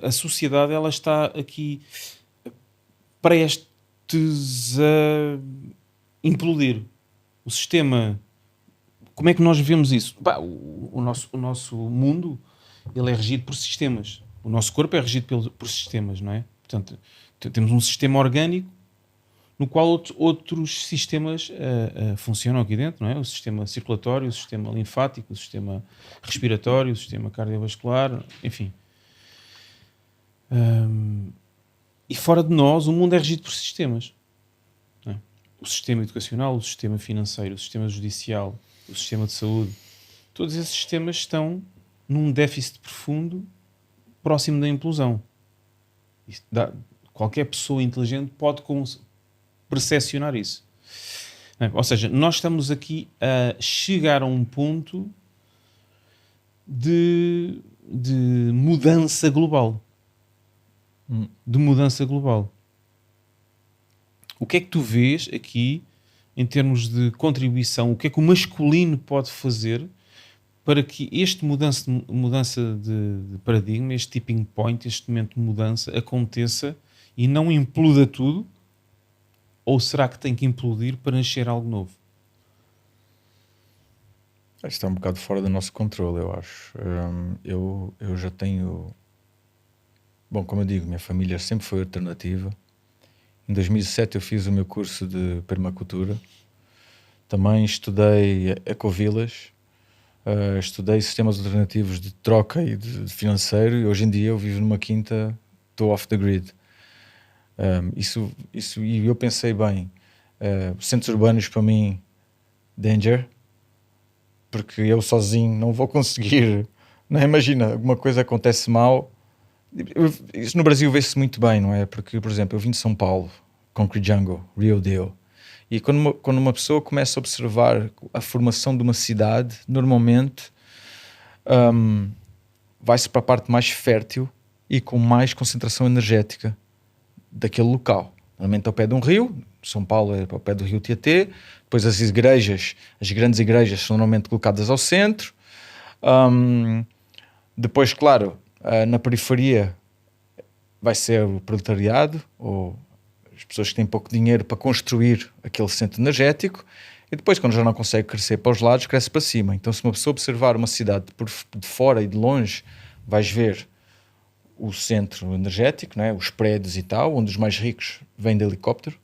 a sociedade ela está aqui prestes a implodir. O sistema, como é que nós vemos isso? O nosso mundo ele é regido por sistemas. O nosso corpo é regido por sistemas, não é? Portanto, temos um sistema orgânico no qual outros sistemas funcionam aqui dentro, não é? O sistema circulatório, o sistema linfático, o sistema respiratório, o sistema cardiovascular, enfim. E fora de nós, o mundo é regido por sistemas. Não é? O sistema educacional, o sistema financeiro, o sistema judicial, o sistema de saúde, todos esses sistemas estão num déficit profundo próximo da implosão. Qualquer pessoa inteligente pode percepcionar isso. Ou seja, nós estamos aqui a chegar a um ponto de mudança global. De mudança global. O que é que tu vês aqui em termos de contribuição? O que é que o masculino pode fazer para que este mudança de paradigma, este tipping point, este momento de mudança aconteça e não imploda tudo? Ou será que tem que implodir para nascer algo novo?
Isto está um bocado fora do nosso controle, eu acho. Eu já tenho... Bom, como eu digo, minha família sempre foi alternativa. Em 2007 eu fiz o meu curso de permacultura. Também estudei ecovilas. Estudei sistemas alternativos de troca e de financeiro. E hoje em dia eu vivo numa quinta, estou off the grid. E eu pensei bem, centros urbanos para mim, danger, porque eu sozinho não vou conseguir, não é? Imagina, alguma coisa acontece mal, isso no Brasil vê-se muito bem, não é? Porque, por exemplo, eu vim de São Paulo, Concrete Jungle, Rio Deal, e quando uma pessoa começa a observar a formação de uma cidade, normalmente vai-se para a parte mais fértil e com mais concentração energética daquele local. Normalmente ao pé de um rio, São Paulo é ao pé do rio Tietê, depois as grandes igrejas são normalmente colocadas ao centro, depois, claro, na periferia vai ser o proletariado, ou as pessoas que têm pouco dinheiro para construir aquele centro energético, e depois, quando já não consegue crescer para os lados, cresce para cima. Então, se uma pessoa observar uma cidade de fora e de longe, vais ver o centro energético, não é? Os prédios e tal, onde os mais ricos vêm de helicóptero,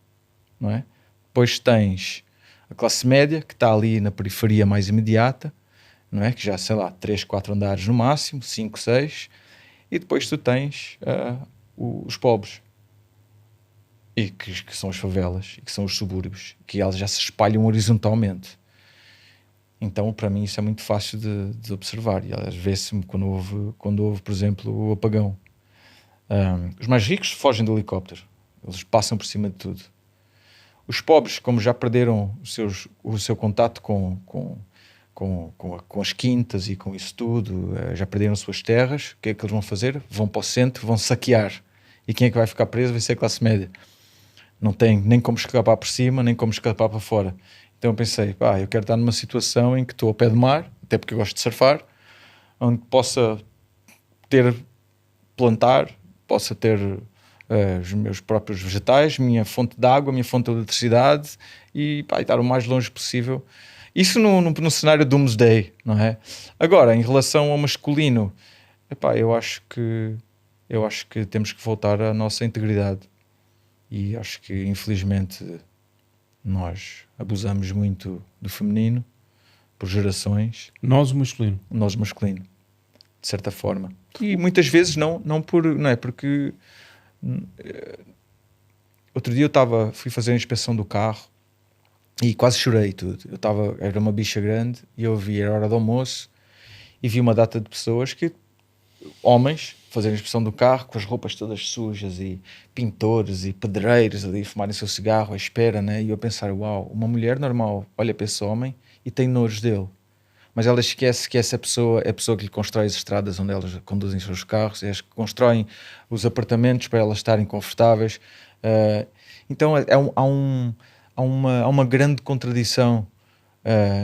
não é? Depois tens a classe média, que está ali na periferia mais imediata, não é? Que já, sei lá, 3, 4 andares no máximo, 5, 6, e depois tu tens os pobres, e que são as favelas, e que são os subúrbios, que elas já se espalham horizontalmente. Então, para mim, isso é muito fácil de observar, e às vezes quando houve, por exemplo, o apagão. Os mais ricos fogem do helicóptero, eles passam por cima de tudo. Os pobres, como já perderam o seu contato com as quintas e com isso tudo, já perderam suas terras, o que é que eles vão fazer? Vão para o centro, vão saquear. E quem é que vai ficar preso? Vai ser a classe média. Não tem nem como escapar por cima, nem como escapar para fora. Então eu pensei, eu quero estar numa situação em que estou ao pé do mar, até porque eu gosto de surfar, onde possa plantar, possa ter os meus próprios vegetais, minha fonte de água, minha fonte de eletricidade e estar o mais longe possível. Isso no cenário Doomsday, não é? Agora, em relação ao masculino, eu acho que temos que voltar à nossa integridade. E acho que, infelizmente, nós abusamos muito do feminino por gerações.
Nós, o masculino.
Nós, o masculino, de certa forma. E muitas vezes não é porque... Outro dia fui fazer a inspeção do carro e quase chorei e tudo. Era uma bicha grande e eu vi, era hora do almoço e vi uma data de pessoas homens, fazerem a inspeção do carro com as roupas todas sujas e pintores e pedreiros ali fumarem o seu cigarro à espera, né? E eu a pensar, uau, uma mulher normal olha para esse homem e tem nojo dele. Mas ela esquece que essa pessoa é a pessoa que lhe constrói as estradas onde elas conduzem os seus carros, é as que constroem os apartamentos para elas estarem confortáveis. Então há uma grande contradição,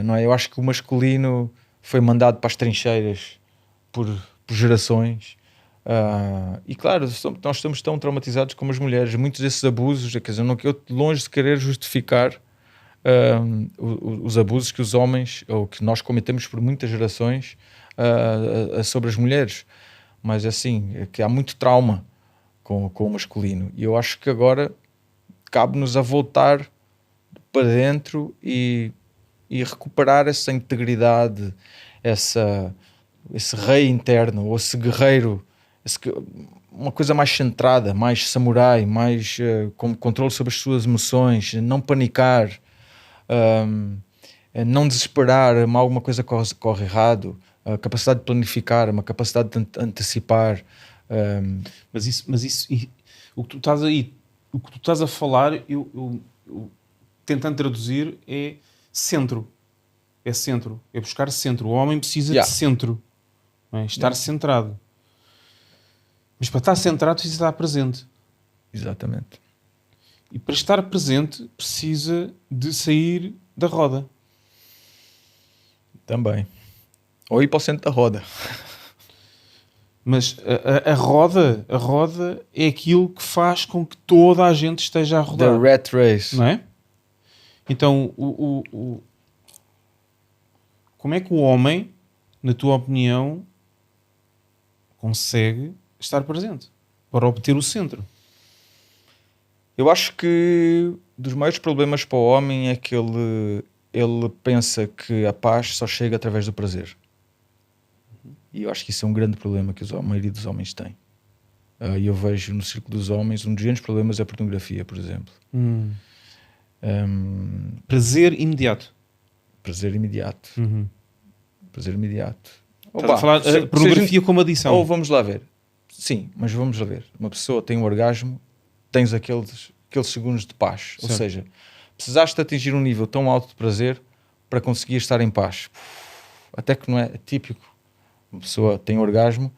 não é? Eu acho que o masculino foi mandado para as trincheiras por gerações. E claro, nós estamos tão traumatizados como as mulheres. Muitos desses abusos, quer dizer, eu longe de querer justificar os abusos que os homens ou que nós cometemos por muitas gerações sobre as mulheres, mas assim, é que há muito trauma com o masculino, e eu acho que agora cabe-nos a voltar para dentro e recuperar essa integridade, esse rei interno, ou esse guerreiro, uma coisa mais centrada, mais samurai, mais com controle sobre as suas emoções, não panicar, não desesperar, alguma coisa corre errado, a capacidade de planificar, uma capacidade de antecipar.
O que tu estás a falar, eu tentando traduzir, é centro. É centro, é buscar centro. O homem precisa de centro, não é? Estar centrado. Mas para estar centrado precisa estar presente.
Exatamente.
E para estar presente precisa de sair da roda.
Também. Ou ir para o centro da roda.
Mas a roda é aquilo que faz com que toda a gente esteja a rodar.
The rat race.
Não é? Então, como é que o homem, na tua opinião, consegue estar presente para obter o centro?
Eu acho que dos maiores problemas para o homem é que ele pensa que a paz só chega através do prazer. E eu acho que isso é um grande problema que a maioria dos homens tem. E eu vejo no círculo dos homens, um dos grandes problemas é a pornografia, por exemplo.
Prazer imediato.
Prazer imediato. Prazer imediato.
Estás a falar pornografia como adição.
Ou vamos lá ver. Sim, mas vamos lá ver. Uma pessoa tem um orgasmo, tens aqueles segundos de paz. Certo. Ou seja, precisaste de atingir um nível tão alto de prazer para conseguir estar em paz. Até que não é típico. Uma pessoa tem um orgasmo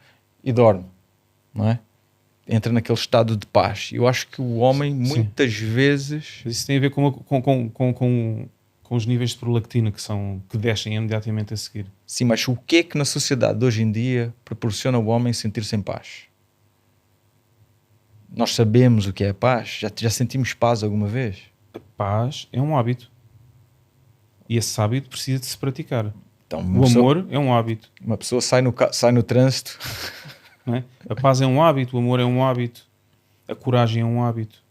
e dorme, não é? Entra naquele estado de paz. Eu acho que o homem, muitas vezes...
Isso tem a ver com os níveis de prolactina que descem imediatamente a seguir.
Sim, mas o que é que na sociedade de hoje em dia proporciona ao homem sentir-se em paz? Nós sabemos o que é a paz? Já sentimos paz alguma vez?
A paz é um hábito. E esse hábito precisa de se praticar.
Então,
amor é um hábito.
Uma pessoa sai no trânsito.
Não é? A paz é um hábito, o amor é um hábito, a coragem é um hábito.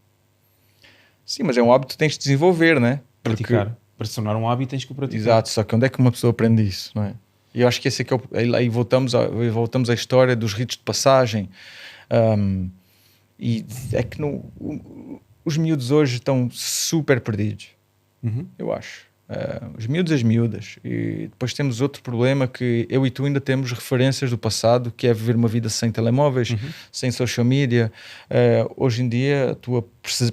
Sim, mas é um hábito que tens de desenvolver, não é?
Praticar. Para se tornar um hábito tens que o praticar.
Exato, só que onde é que uma pessoa aprende isso, não é? E eu acho que esse é que aí voltamos à história dos ritos de passagem. E é que os miúdos hoje estão super perdidos. Eu acho. Os miúdos e as miúdas. E depois temos outro problema que eu e tu ainda temos referências do passado, que é viver uma vida sem telemóveis, sem social media. Hoje em dia a tua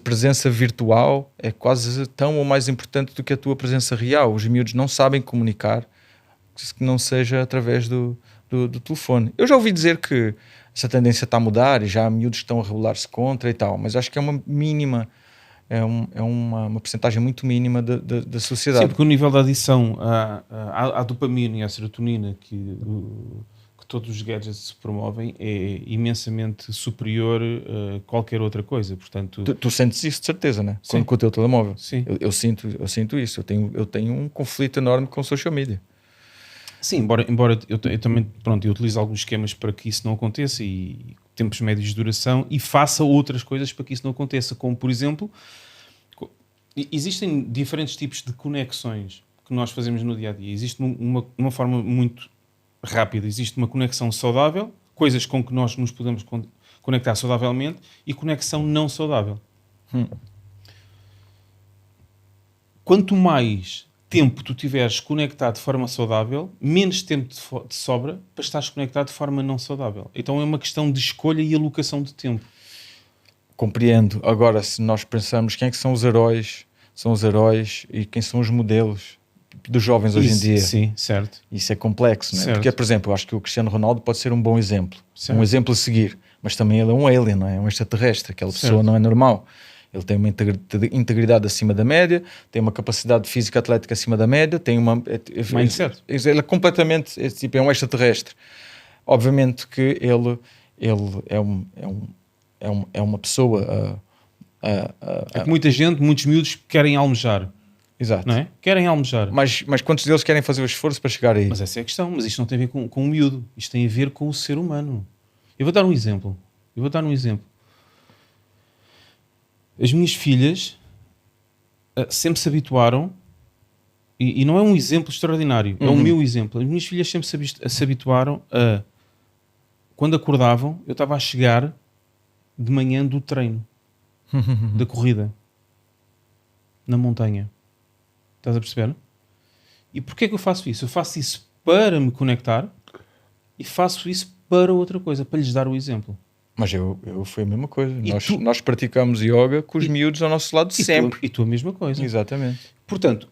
presença virtual é quase tão ou mais importante do que a tua presença real. Os miúdos não sabem comunicar que não seja através do telefone. Eu já ouvi dizer que essa tendência está a mudar e já há miúdos que estão a rebelar-se contra e tal, mas acho que é uma mínima... É uma percentagem muito mínima da sociedade.
Sim, porque o nível de adição à dopamina e à serotonina que todos os gadgets promovem é imensamente superior a qualquer outra coisa. Portanto,
tu sentes isso de certeza, né? Com o teu telemóvel.
Sim.
Eu sinto isso. Eu tenho um conflito enorme com o social media.
Sim, embora eu também eu utilizo alguns esquemas para que isso não aconteça e tempos médios de duração e faça outras coisas para que isso não aconteça, como por exemplo, existem diferentes tipos de conexões que nós fazemos no dia-a-dia. Existe uma forma muito rápida, existe uma conexão saudável, coisas com que nós nos podemos conectar saudavelmente, e conexão não saudável. quanto mais tempo tu tiveres conectado de forma saudável, menos tempo te sobra para estares conectado de forma não saudável. Então é uma questão de escolha e alocação de tempo.
Compreendo. Agora, se nós pensarmos quem é que são os heróis e quem são os modelos dos jovens hoje em dia.
Sim, certo.
Isso é complexo, não é?
Certo.
Porque, por exemplo, eu acho que o Cristiano Ronaldo pode ser um bom exemplo.
Certo.
Um exemplo a seguir. Mas também ele é um alien, não é? Um extraterrestre. Aquela pessoa
Certo.
não é normal. Ele tem uma integridade acima da média, tem uma capacidade física atlética acima da média, tem uma...
Mindset.
Ele é completamente... É um extraterrestre. Obviamente que ele é uma pessoa...
É que muita gente, muitos miúdos querem almejar.
Exato.
Não é? Querem almejar.
Mas quantos deles querem fazer o esforço para chegar aí?
Mas essa é a questão. Mas isto não tem a ver com o miúdo. Isto tem a ver com o ser humano. Eu vou dar um exemplo. As minhas filhas sempre se habituaram, e não é um exemplo extraordinário, é o meu exemplo. As minhas filhas sempre se habituaram a, quando acordavam, eu estava a chegar de manhã do treino, da corrida, na montanha. Estás a perceber? E porquê que eu faço isso? Eu faço isso para me conectar e faço isso para outra coisa, para lhes dar o exemplo.
Mas eu foi a mesma coisa.
E
Nós praticamos yoga com os miúdos ao nosso lado sempre.
E tu a mesma coisa.
Exatamente.
Portanto,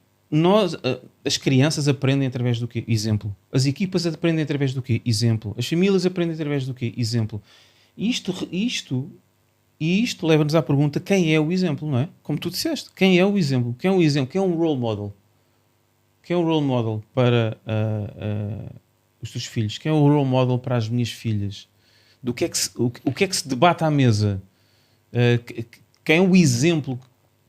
as crianças aprendem através do quê? Exemplo. As equipas aprendem através do quê? Exemplo. As famílias aprendem através do quê? Exemplo. E isto leva-nos à pergunta: quem é o exemplo, não é? Como tu disseste, quem é o exemplo? Quem é o exemplo? Quem é um role model? Quem é o role model para os teus filhos? Quem é o role model para as minhas filhas? O que é que se debate à mesa? Quem é o exemplo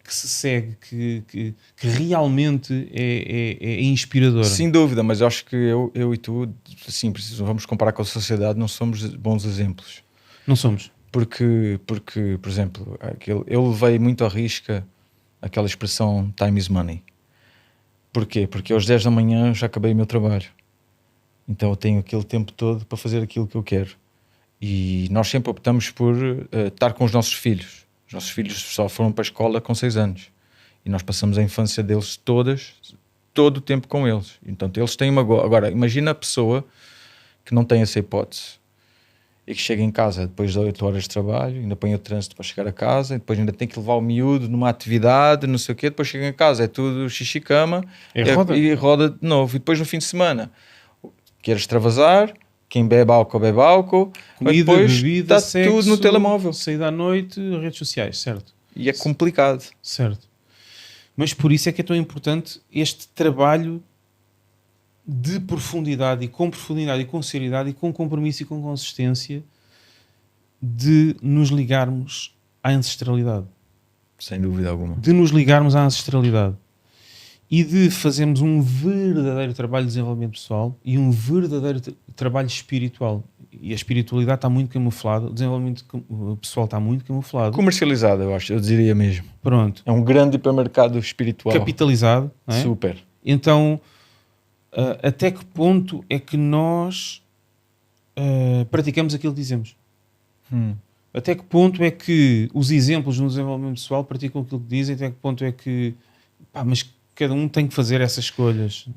que se segue, que realmente é inspirador?
Sem dúvida, mas eu acho que eu e tu, assim, vamos comparar com a sociedade, não somos bons exemplos.
Não somos.
Porque por exemplo, eu levei muito à risca aquela expressão time is money. Porquê? Porque aos 10 da manhã já acabei o meu trabalho. Então eu tenho aquele tempo todo para fazer aquilo que eu quero. E nós sempre optamos por estar com os nossos filhos. Os nossos filhos só foram para a escola com 6 anos. E nós passamos a infância deles todo o tempo com eles. Então eles têm uma... Agora, imagina a pessoa que não tem essa hipótese e que chega em casa depois de 8 horas de trabalho, ainda põe o trânsito para chegar a casa, e depois ainda tem que levar o miúdo numa atividade, não sei o quê, depois chega em casa, é tudo xixi-cama e roda de novo. E depois no fim de semana, quer extravasar, quem bebe álcool,
comida,
depois
bebida,
está
sexo,
tudo no telemóvel.
Saída à noite, redes sociais, certo?
E é complicado.
Certo. Mas por isso é que é tão importante este trabalho de profundidade e com seriedade e com compromisso e com consistência de nos ligarmos à ancestralidade.
Sem dúvida alguma.
De nos ligarmos à ancestralidade. E de fazermos um verdadeiro trabalho de desenvolvimento pessoal e um verdadeiro trabalho espiritual. E a espiritualidade está muito camuflada, o desenvolvimento pessoal está muito camuflado.
Comercializado, eu diria mesmo.
Pronto.
É um grande hipermercado espiritual.
Capitalizado. Não é?
Super.
Então, até que ponto é que nós praticamos aquilo que dizemos? Até que ponto é que os exemplos no desenvolvimento pessoal praticam aquilo que dizem? Até que ponto é que... mas cada um tem que fazer essas escolhas.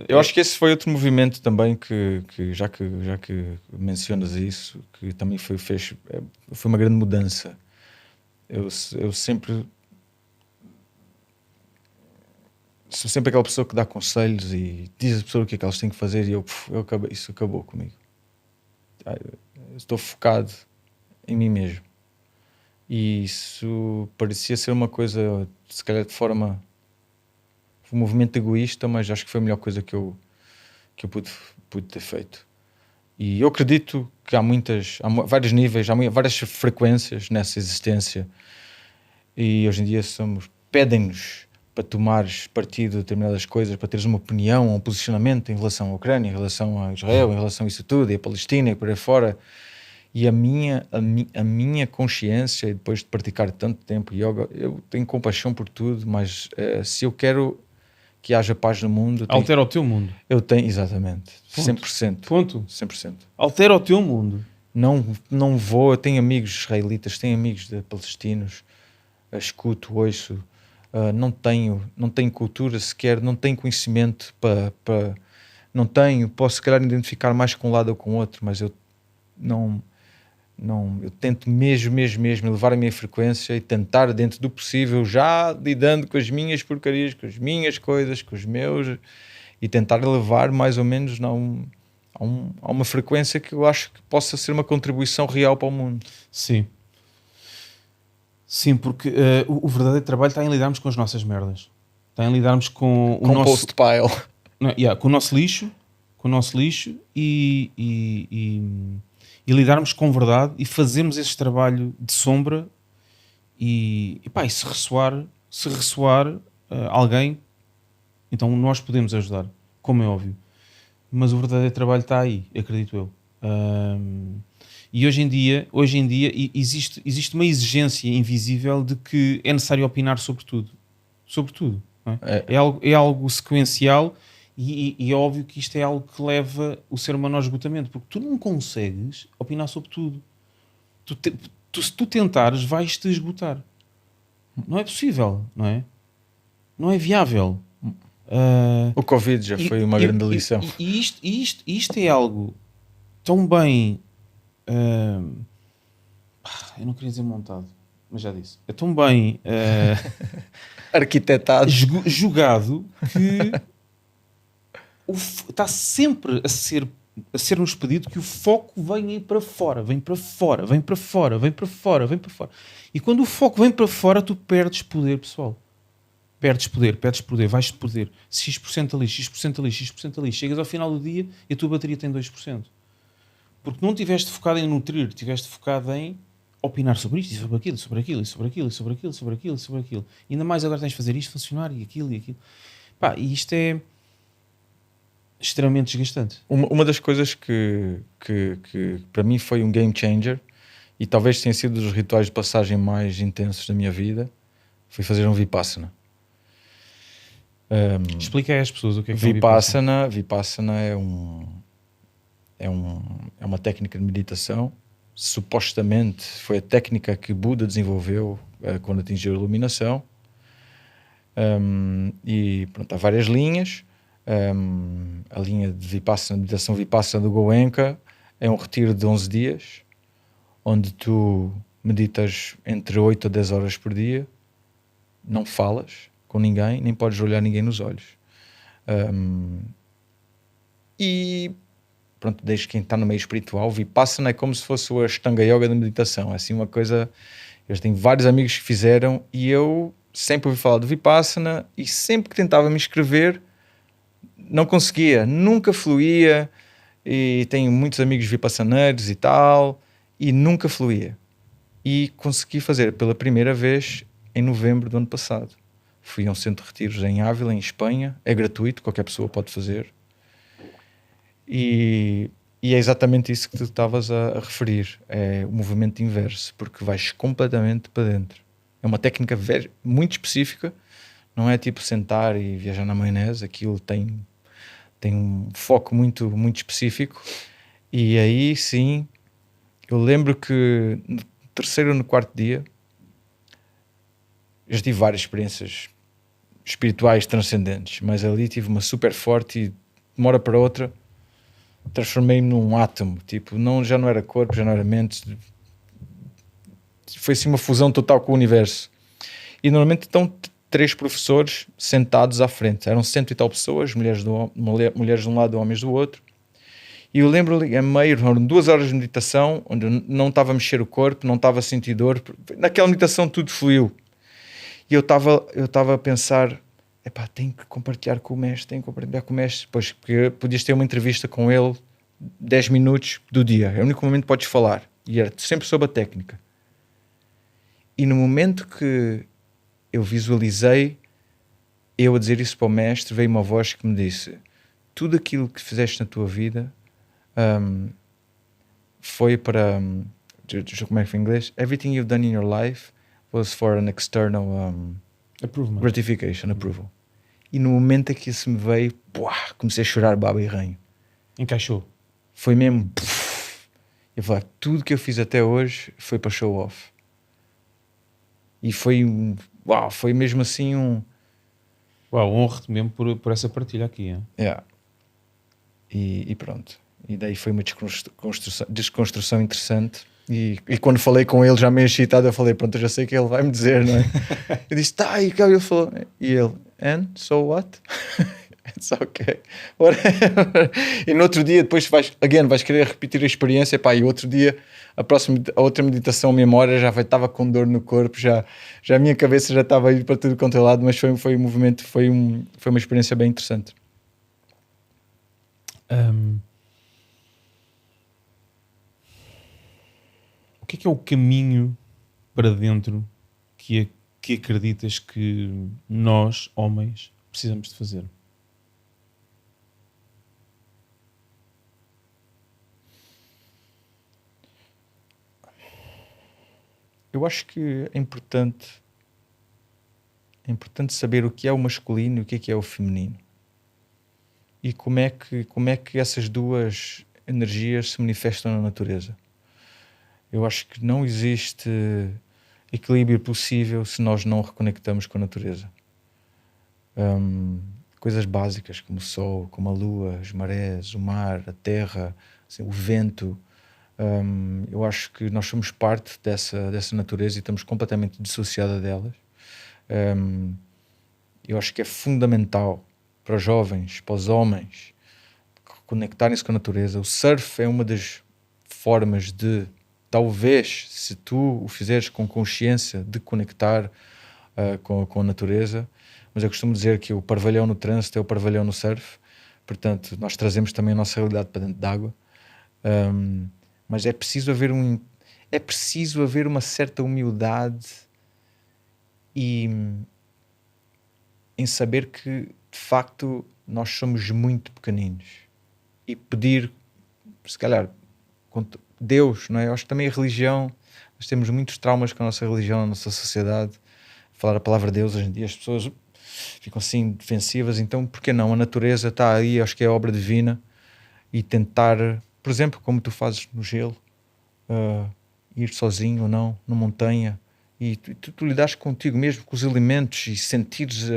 Eu acho que esse foi outro movimento também que já que mencionas isso, que também foi uma grande mudança. Eu sempre sou sempre aquela pessoa que dá conselhos e diz às pessoas o que é que elas têm que fazer, e isso acabou comigo. Eu estou focado em mim mesmo. E isso parecia ser uma coisa, se calhar de forma... um movimento egoísta, mas acho que foi a melhor coisa que eu pude ter feito. E eu acredito que há vários níveis, há várias frequências nessa existência, e hoje em dia pedem-nos para tomares partido de determinadas coisas, para teres uma opinião, um posicionamento em relação à Ucrânia, em relação a Israel, em relação a isso tudo, e a Palestina, e por aí fora. E a minha consciência, depois de praticar tanto tempo yoga, eu tenho compaixão por tudo, mas se eu quero que haja paz no mundo...
Altera o teu mundo.
Eu tenho, exatamente.
Ponto.
100%.
Ponto.
100%.
Altera o teu mundo.
Não vou... Eu tenho amigos israelitas, tenho amigos palestinos, escuto, ouço, não tenho cultura sequer, não tenho conhecimento para não tenho, posso se calhar identificar mais com um lado ou com o outro, mas eu eu tento mesmo elevar a minha frequência e tentar, dentro do possível, já lidando com as minhas porcarias, com as minhas coisas, com os meus, e tentar elevar mais ou menos a uma frequência que eu acho que possa ser uma contribuição real para o mundo.
Sim. Sim, porque o verdadeiro trabalho está em lidarmos com as nossas merdas. Está em lidarmos com o nosso...
Compost pile.
Não, com o nosso lixo e lidarmos com verdade e fazermos esse trabalho de sombra e se ressoar alguém, então nós podemos ajudar, como é óbvio. Mas o verdadeiro trabalho está aí, acredito eu. E hoje em dia existe uma exigência invisível de que é necessário opinar sobre tudo. Sobre tudo. Não é? É algo sequencial e é óbvio que isto é algo que leva o ser humano ao esgotamento, porque tu não consegues opinar sobre tudo. Se tu tentares, vais-te esgotar. Não é possível, não é? Não é viável.
O Covid já foi uma grande lição.
E isto é algo tão bem... eu não queria dizer montado, mas já disse. É tão bem...
arquitetado.
Jogado que está sempre a ser-nos pedido que o foco venha para fora, vem para fora. E quando o foco vem para fora, tu perdes poder, pessoal. Perdes poder, vais-te perder. X% ali, X% ali, X% ali. Chegas ao final do dia e a tua bateria tem 2%. Porque não estiveste focado em nutrir, estiveste focado em opinar sobre isto e sobre aquilo, sobre aquilo, e sobre aquilo, e sobre aquilo, sobre aquilo, e sobre aquilo. E ainda mais agora tens de fazer isto funcionar e aquilo. E isto é extremamente desgastante.
Uma das coisas que para mim foi um game changer, e talvez tenha sido dos rituais de passagem mais intensos da minha vida, foi fazer um Vipassana.
Explica aí às pessoas o que é
Vipassana. Vipassana é uma técnica de meditação. Supostamente foi a técnica que Buda desenvolveu quando atingiu a iluminação. E pronto, há várias linhas. A linha de Vipassana, meditação Vipassana do Goenka, é um retiro de 11 dias, onde tu meditas entre 8 a 10 horas por dia, não falas com ninguém, nem podes olhar ninguém nos olhos. E pronto, desde quem está no meio espiritual, Vipassana é como se fosse a Ashtanga Yoga da meditação. É assim uma coisa... Eu tenho vários amigos que fizeram e eu sempre ouvi falar do Vipassana e sempre que tentava me inscrever não conseguia, nunca fluía, e tenho muitos amigos vipassaneiros e tal, e nunca fluía. E consegui fazer pela primeira vez em novembro do ano passado. Fui a um centro de retiros em Ávila, em Espanha. É gratuito, qualquer pessoa pode fazer. E é exatamente isso que tu estavas a referir. É o movimento inverso, porque vais completamente para dentro. É uma técnica muito específica. Não é tipo sentar e viajar na maionese. Aquilo tem um foco muito, muito específico. E aí sim, eu lembro que no terceiro ou no quarto dia eu já tive várias experiências espirituais transcendentes, mas ali tive uma super forte e de uma hora para outra transformei-me num átomo, tipo, já não era corpo, já não era mente, foi assim uma fusão total com o universo. E normalmente estão 3 professores sentados à frente, eram 100 e tal pessoas, mulheres de um lado, homens do outro, e eu lembro ali, a meio, eram 2 horas de meditação, onde eu não estava a mexer o corpo, não estava a sentir dor, naquela meditação tudo fluiu, e eu estava a pensar, tenho que compartilhar com o mestre, pois, porque podias ter uma entrevista com ele 10 minutos do dia, é o único momento que podes falar, e era sempre sobre a técnica. E no momento que eu visualizei eu a dizer isso para o mestre, veio uma voz que me disse: tudo aquilo que fizeste na tua vida foi para como é que foi em inglês? Everything you've done in your life was for an external gratification, approval. E no momento em que isso me veio, comecei a chorar baba e ranho.
Encaixou.
Foi mesmo. Eu falei, tudo que eu fiz até hoje foi para show off. E foi uau, foi mesmo assim
Uau, honro-te mesmo por essa partilha aqui. Hein?
Yeah. E pronto. E daí foi uma desconstrução interessante. E quando falei com ele, já meio excitado, eu falei: pronto, eu já sei o que ele vai me dizer, não é? Eu disse: tá, e ele falou, e ele: and so what? It's okay. Whatever. E no outro dia, depois vais querer repetir a experiência, pá, e outro dia, a outra meditação, a memória já estava com dor no corpo, já a minha cabeça já estava a ir para tudo quanto é lado, mas foi um movimento, foi uma experiência bem interessante.
O que é o caminho para dentro que acreditas que nós, homens, precisamos de fazer?
Eu acho que é importante saber o que é o masculino e o que é o feminino. E como é que essas duas energias se manifestam na natureza. Eu acho que não existe equilíbrio possível se nós não reconectamos com a natureza. Coisas básicas como o sol, como a lua, as marés, o mar, a terra, assim, o vento. Eu acho que nós somos parte dessa natureza e estamos completamente dissociados delas. Eu acho que é fundamental para os jovens, para os homens, conectarem-se com a natureza. O surf é uma das formas de, talvez, se tu o fizeres com consciência, de conectar com a natureza. Mas eu costumo dizer que o parvalhão no trânsito é o parvalhão no surf. Portanto, nós trazemos também a nossa realidade para dentro d'água. Mas é preciso haver uma certa humildade e em saber que, de facto, nós somos muito pequeninos. E pedir, se calhar, Deus, não é? Eu acho que também a religião, nós temos muitos traumas com a nossa religião, a nossa sociedade. Falar a palavra de Deus, hoje em dia as pessoas ficam assim defensivas, então por que não? A natureza está aí, acho que é obra divina, e tentar, por exemplo, como tu fazes no gelo, ir sozinho ou não, na montanha, e tu lidares contigo mesmo, com os elementos, e sentires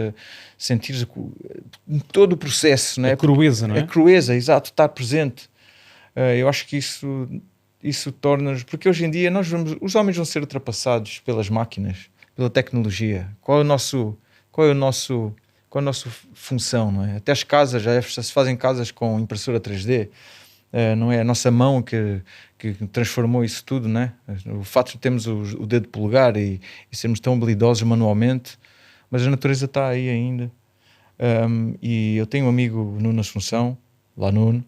todo o processo, não é?
A crueza, não é?
A crueza, exato, estar presente. Eu acho que isso torna-nos, porque hoje em dia os homens vão ser ultrapassados pelas máquinas, pela tecnologia. Qual é a nossa função, não é? Até as casas já se fazem casas com impressora 3D. Não é a nossa mão que transformou isso tudo, né? O fato de termos o dedo polegar e sermos tão habilidosos manualmente, mas a natureza está aí ainda. E eu tenho um amigo, Nuno Assunção, lá Nuno,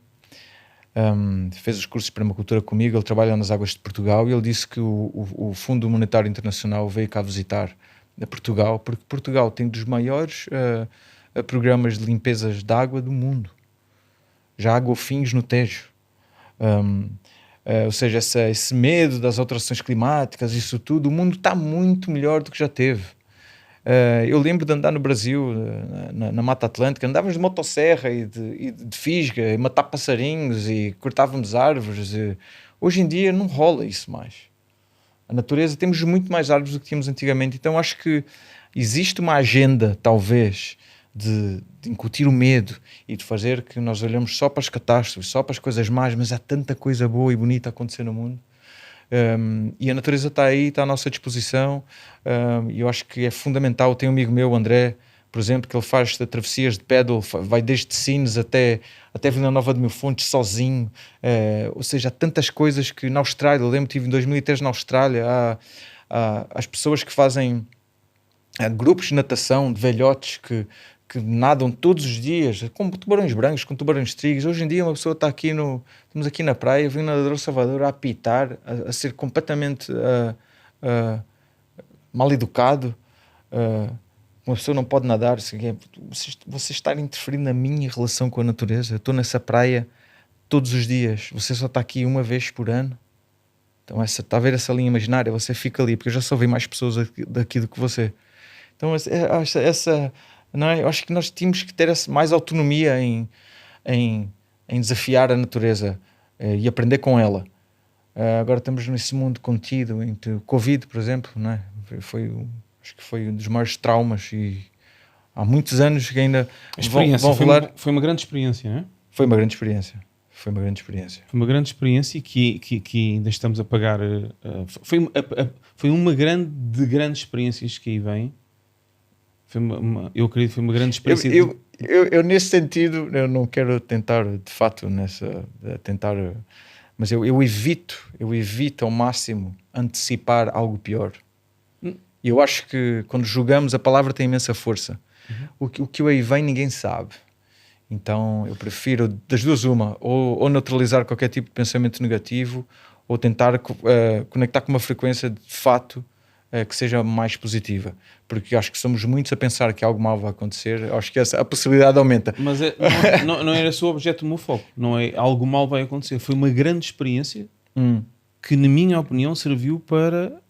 fez os cursos de permacultura comigo. Ele trabalha nas águas de Portugal e ele disse que o Fundo Monetário Internacional veio cá visitar a Portugal, porque Portugal tem dos maiores programas de limpezas de água do mundo. Já há golfinhos no Tejo. Ou seja, esse medo das alterações climáticas, isso tudo, o mundo está muito melhor do que já teve. Eu lembro de andar no Brasil, na Mata Atlântica, andávamos de motosserra e de fisga, e matar passarinhos, e cortávamos árvores. Hoje em dia não rola isso mais. A natureza, temos muito mais árvores do que tínhamos antigamente, então acho que existe uma agenda, talvez, de incutir o medo e de fazer que nós olhamos só para as catástrofes, só para as coisas más, mas há tanta coisa boa e bonita a acontecer no mundo. E a natureza está aí, está à nossa disposição, e eu acho que é fundamental. Eu tenho um amigo meu, André, por exemplo, que ele faz travessias de pedal, vai desde Sines até Vila Nova de Mil Fontes sozinho. Ou seja, há tantas coisas que na Austrália, eu lembro que estive em 2003 na Austrália, há as pessoas que fazem grupos de natação de velhotes que nadam todos os dias, com tubarões brancos, com tubarões trigos. Hoje em dia uma pessoa está aqui estamos aqui na praia, vem um nadador Salvador a apitar, a ser completamente mal educado. Uma pessoa não pode nadar. Você está a interferir na minha relação com a natureza. Eu estou nessa praia todos os dias, você só está aqui uma vez por ano. Então está a ver essa linha imaginária, você fica ali, porque eu já só vi mais pessoas daqui do que você. Então não é? Eu acho que nós tínhamos que ter mais autonomia em desafiar a natureza e aprender com ela. Agora estamos nesse mundo contido, entre o Covid, por exemplo, não é? Foi Acho que foi um dos maiores traumas e há muitos anos que ainda
A experiência
vão rolar.
foi uma grande experiência, não é?
Foi uma grande experiência. Foi uma grande experiência.
Foi uma grande experiência que ainda estamos a pagar. Foi uma de grandes experiências que aí vem. Eu acredito que foi uma grande experiência.
Eu nesse sentido, eu não quero tentar, de fato, mas eu evito ao máximo antecipar algo pior. E eu acho que quando jogamos a palavra tem imensa força. O que aí vem ninguém sabe. Então eu prefiro das duas uma, ou neutralizar qualquer tipo de pensamento negativo, ou tentar conectar com uma frequência de fato que seja mais positiva, porque acho que somos muitos a pensar que algo mal vai acontecer. Acho que a possibilidade aumenta.
Mas não era só o objeto do meu foco, não é algo mal vai acontecer, foi uma grande experiência que, na minha opinião, serviu para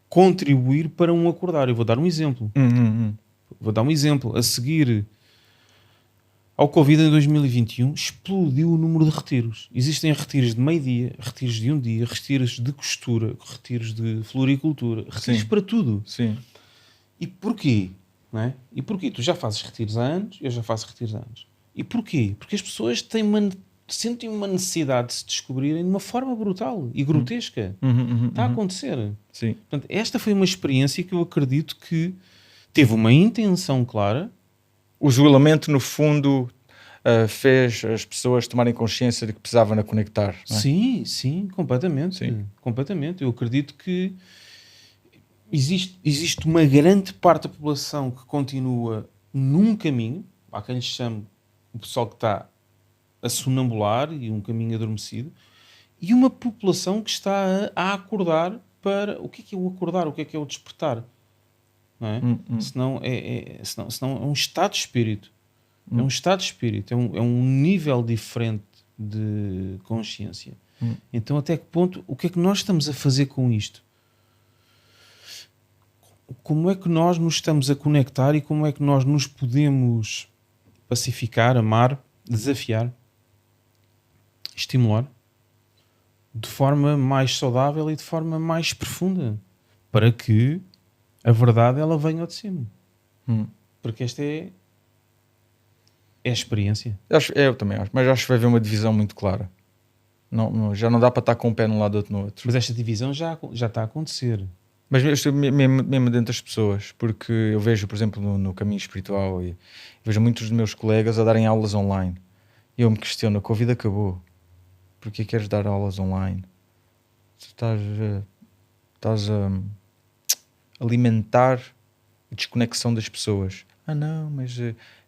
contribuir para um acordar. Eu vou dar um exemplo. A seguir ao Covid em 2021 explodiu o número de retiros. Existem retiros de meio-dia, retiros de um dia, retiros de costura, retiros de floricultura, retiros para tudo.
Sim.
E porquê? Não é? E porquê? Tu já fazes retiros há anos, eu já faço retiros há anos. E porquê? Porque as pessoas sentem uma necessidade de se descobrirem de uma forma brutal e grotesca. Está a acontecer.
Sim.
Portanto, esta foi uma experiência que eu acredito que teve uma intenção clara.
O isolamento, no fundo, fez as pessoas tomarem consciência de que precisavam de conectar. Não é?
Sim, completamente.
Sim.
Completamente. Eu acredito que existe uma grande parte da população que continua num caminho, há quem lhe chame o pessoal que está a sonambular e um caminho adormecido, e uma população que está a acordar para... O que é o acordar? O que é o despertar? Não é? Senão é um estado de espírito. É um estado de espírito. É um nível diferente de consciência. Então, até que ponto... O que é que nós estamos a fazer com isto? Como é que nós nos estamos a conectar e como é que nós nos podemos pacificar, amar, desafiar, estimular de forma mais saudável e de forma mais profunda, para que a verdade ela venha ao de cima. Porque esta é a experiência.
Eu também acho, mas acho que vai haver uma divisão muito clara. Já não dá para estar com um pé num lado e outro no outro.
Mas esta divisão já está a acontecer.
Mas mesmo dentro das pessoas, porque eu vejo, por exemplo, no caminho espiritual, e vejo muitos dos meus colegas a darem aulas online. E eu me questiono, a Covid acabou. Porquê queres dar aulas online? Tu estás a alimentar a desconexão das pessoas. Não, mas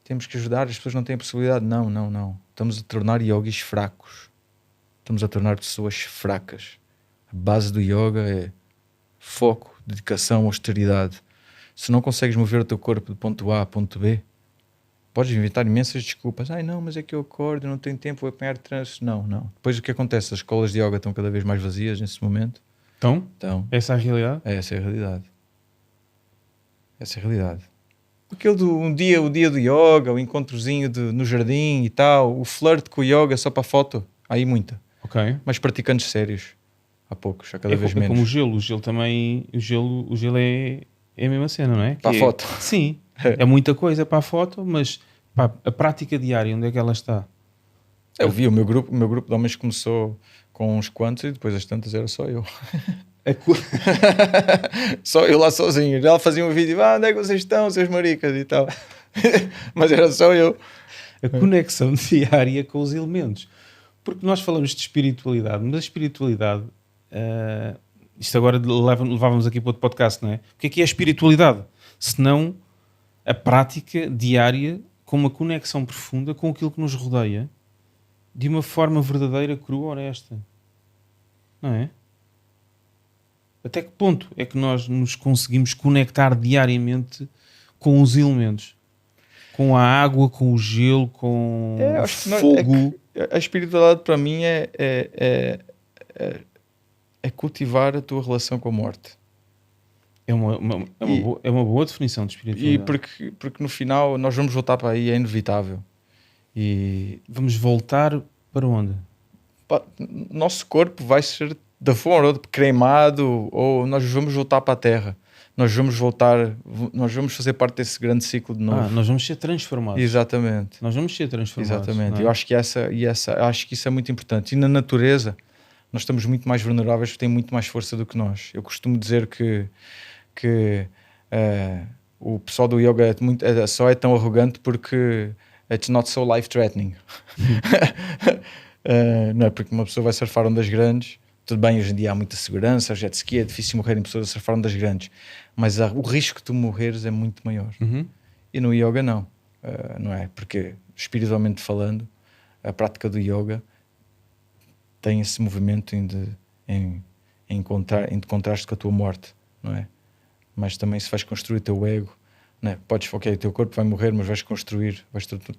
temos que ajudar, as pessoas não têm a possibilidade. Não. Estamos a tornar yogis fracos. Estamos a tornar pessoas fracas. A base do yoga é foco, dedicação, austeridade. Se não consegues mover o teu corpo de ponto A a ponto B, podes inventar imensas desculpas. Não, mas é que eu acordo, não tenho tempo, vou apanhar trânsito. Não. Depois o que acontece? As escolas de yoga estão cada vez mais vazias nesse momento.
Então, essa é a realidade?
Essa é a realidade. Essa é a realidade. Aquele o dia do yoga, o encontrozinho no jardim e tal, o flirt com o yoga só para foto, há aí muita.
Ok.
Mas praticantes sérios, há poucos, há cada vez menos.
É como o gelo também, o gelo é a mesma cena, não é?
Para a foto.
Sim, é muita coisa para a foto, mas pá, a prática diária, onde é que ela está?
Eu vi o meu grupo de homens começou com uns quantos e depois as tantas era só eu. Só eu lá sozinho. Ela fazia um vídeo, onde é que vocês estão, seus maricas e tal. Mas era só eu.
A conexão diária com os elementos. Porque nós falamos de espiritualidade, mas a espiritualidade, isto agora levávamos aqui para outro podcast, não é? O que é a espiritualidade? Senão a prática diária com uma conexão profunda com aquilo que nos rodeia de uma forma verdadeira, crua, honesta. Não é? Até que ponto é que nós nos conseguimos conectar diariamente com os elementos? Com a água, com o gelo, com o fogo?
A espiritualidade para mim é cultivar a tua relação com a morte.
É uma boa definição de espiritualidade.
E porque no final nós vamos voltar para aí, é inevitável. E
vamos voltar para onde?
Nosso corpo vai ser da forma ou cremado, ou nós vamos voltar para a terra. nós vamos voltar, nós vamos fazer parte desse grande ciclo de novo.
Nós vamos ser transformados.
Exatamente.
Nós vamos ser transformados.
Exatamente.
Não é?
Eu acho que acho que isso é muito importante. E na natureza, nós estamos muito mais vulneráveis, porque tem muito mais força do que nós. Eu costumo dizer que o pessoal do yoga só é tão arrogante porque it's not so life-threatening. Não é porque uma pessoa vai surfar ondas grandes. Tudo bem, hoje em dia há muita segurança, jet ski, é difícil morrerem pessoas a surfar ondas grandes, mas o risco de tu morreres é muito maior. E no yoga não, não é? Porque espiritualmente falando, a prática do yoga tem esse movimento em contraste com a tua morte, não é? Mas também se vais construir o teu ego, não é? O teu corpo vai morrer, mas vais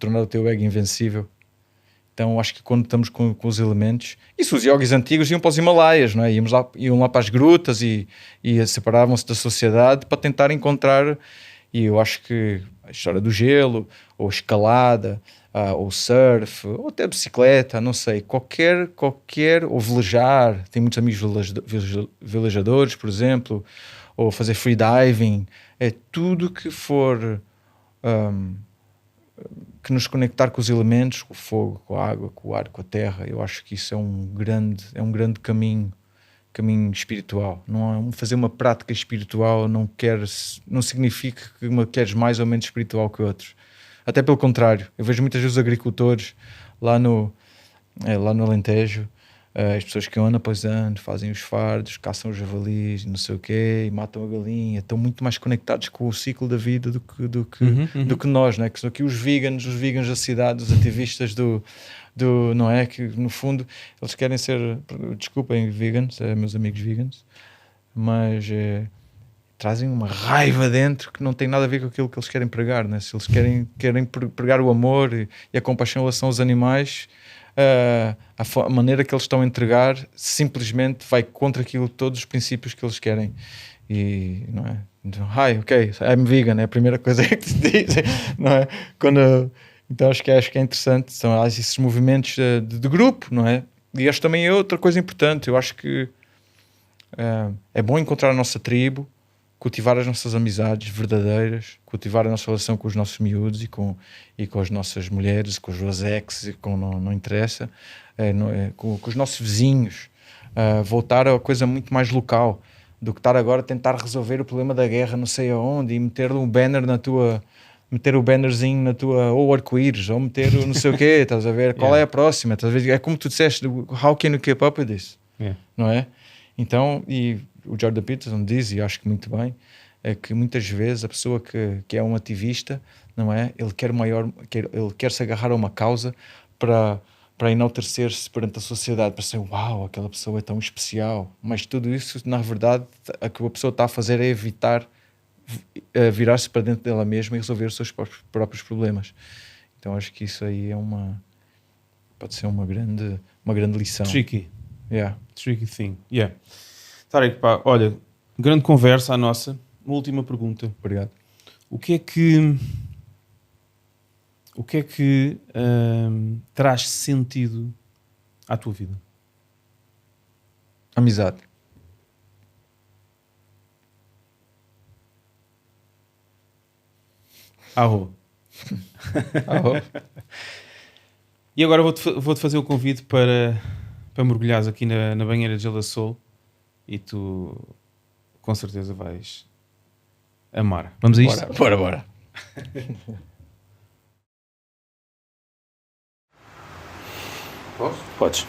tornar o teu ego invencível. Então acho que quando estamos com os elementos, isso os yogis antigos iam para os Himalaias, não é? Iam lá para as grutas e separavam-se da sociedade para tentar encontrar. E eu acho que a história do gelo, ou escalada, ou surf, ou até bicicleta, não sei, qualquer, ou velejar, tem muitos amigos velejadores, por exemplo, ou fazer freediving, é tudo que for que nos conectar com os elementos, com o fogo, com a água, com o ar, com a terra. Eu acho que isso é um grande caminho espiritual. Não é fazer uma prática espiritual não significa que uma queres mais ou menos espiritual que outros. Até pelo contrário, eu vejo muitas vezes os agricultores lá no Alentejo, as pessoas que ano após ano fazem os fardos, caçam os javalis, não sei o quê, e matam a galinha, estão muito mais conectados com o ciclo da vida do que nós, né? Que são aqui os veganos da cidade, os ativistas não é? Que no fundo eles querem ser, desculpem veganos, meus amigos veganos, mas trazem uma raiva dentro que não tem nada a ver com aquilo que eles querem pregar, né? Se eles querem pregar o amor e a compaixão em relação aos animais, a maneira que eles estão a entregar simplesmente vai contra todos os princípios que eles querem. E não é? Então, ok, I'm vegan, é a primeira coisa que te dizem, não é? Então acho que é interessante, são esses movimentos de grupo, não é? E acho também outra coisa importante, eu acho que é bom encontrar a nossa tribo, cultivar as nossas amizades verdadeiras, cultivar a nossa relação com os nossos miúdos e com as nossas mulheres, com os meus ex, não interessa, com os nossos vizinhos, voltar a coisa muito mais local do que estar agora a tentar resolver o problema da guerra não sei aonde e meter um banner meter o bannerzinho na tua, ou arco-íris, ou meter não sei o quê, estás a ver? Qual é a próxima? Estás a ver? É como tu disseste, how can you keep up with this? Não é? Então, e o Jordan Peterson diz, e acho que muito bem, é que muitas vezes a pessoa que é um ativista, não é? Ele quer se agarrar a uma causa para enaltecer-se perante a sociedade, para ser, uau, aquela pessoa é tão especial. Mas tudo isso, na verdade, o que a pessoa está a fazer é evitar virar-se para dentro dela mesma e resolver os seus próprios problemas. Então acho que isso aí pode ser uma grande lição.
Tricky.
Yeah.
Tricky thing. Yeah. Tarek, pá, olha, grande conversa a nossa. Uma última pergunta.
Obrigado.
O que é que traz sentido à tua vida?
Amizade.
Arro. E agora vou-te fazer o convite para mergulhares aqui na banheira de Gelo Sol e tu com certeza vais amar. Vamos a isto?
Bora.
Posso? Podes.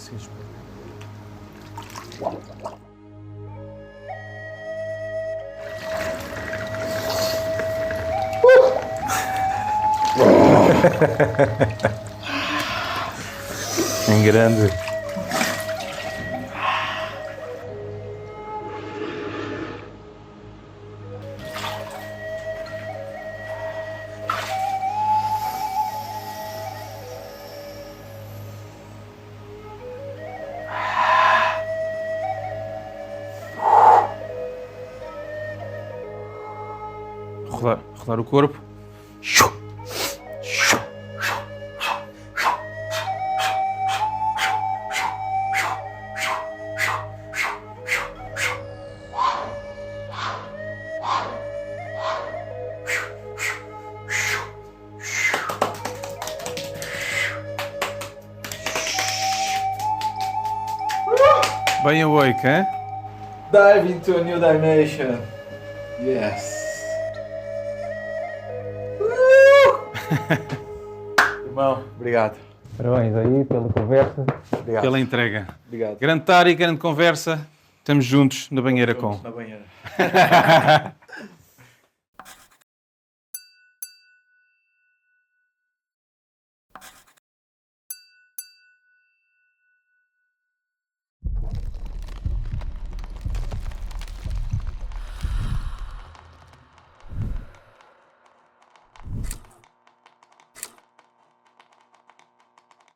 Sim,
Em grande.
Rodar o corpo. Bem awake, hein?
Dive into a new dimension. Yes. Irmão, obrigado.
Parabéns aí pela conversa,
Obrigado.
pela entrega.
Obrigado.
Grande tarde e grande conversa. Estamos juntos na banheira
Vamos
com.
na banheira.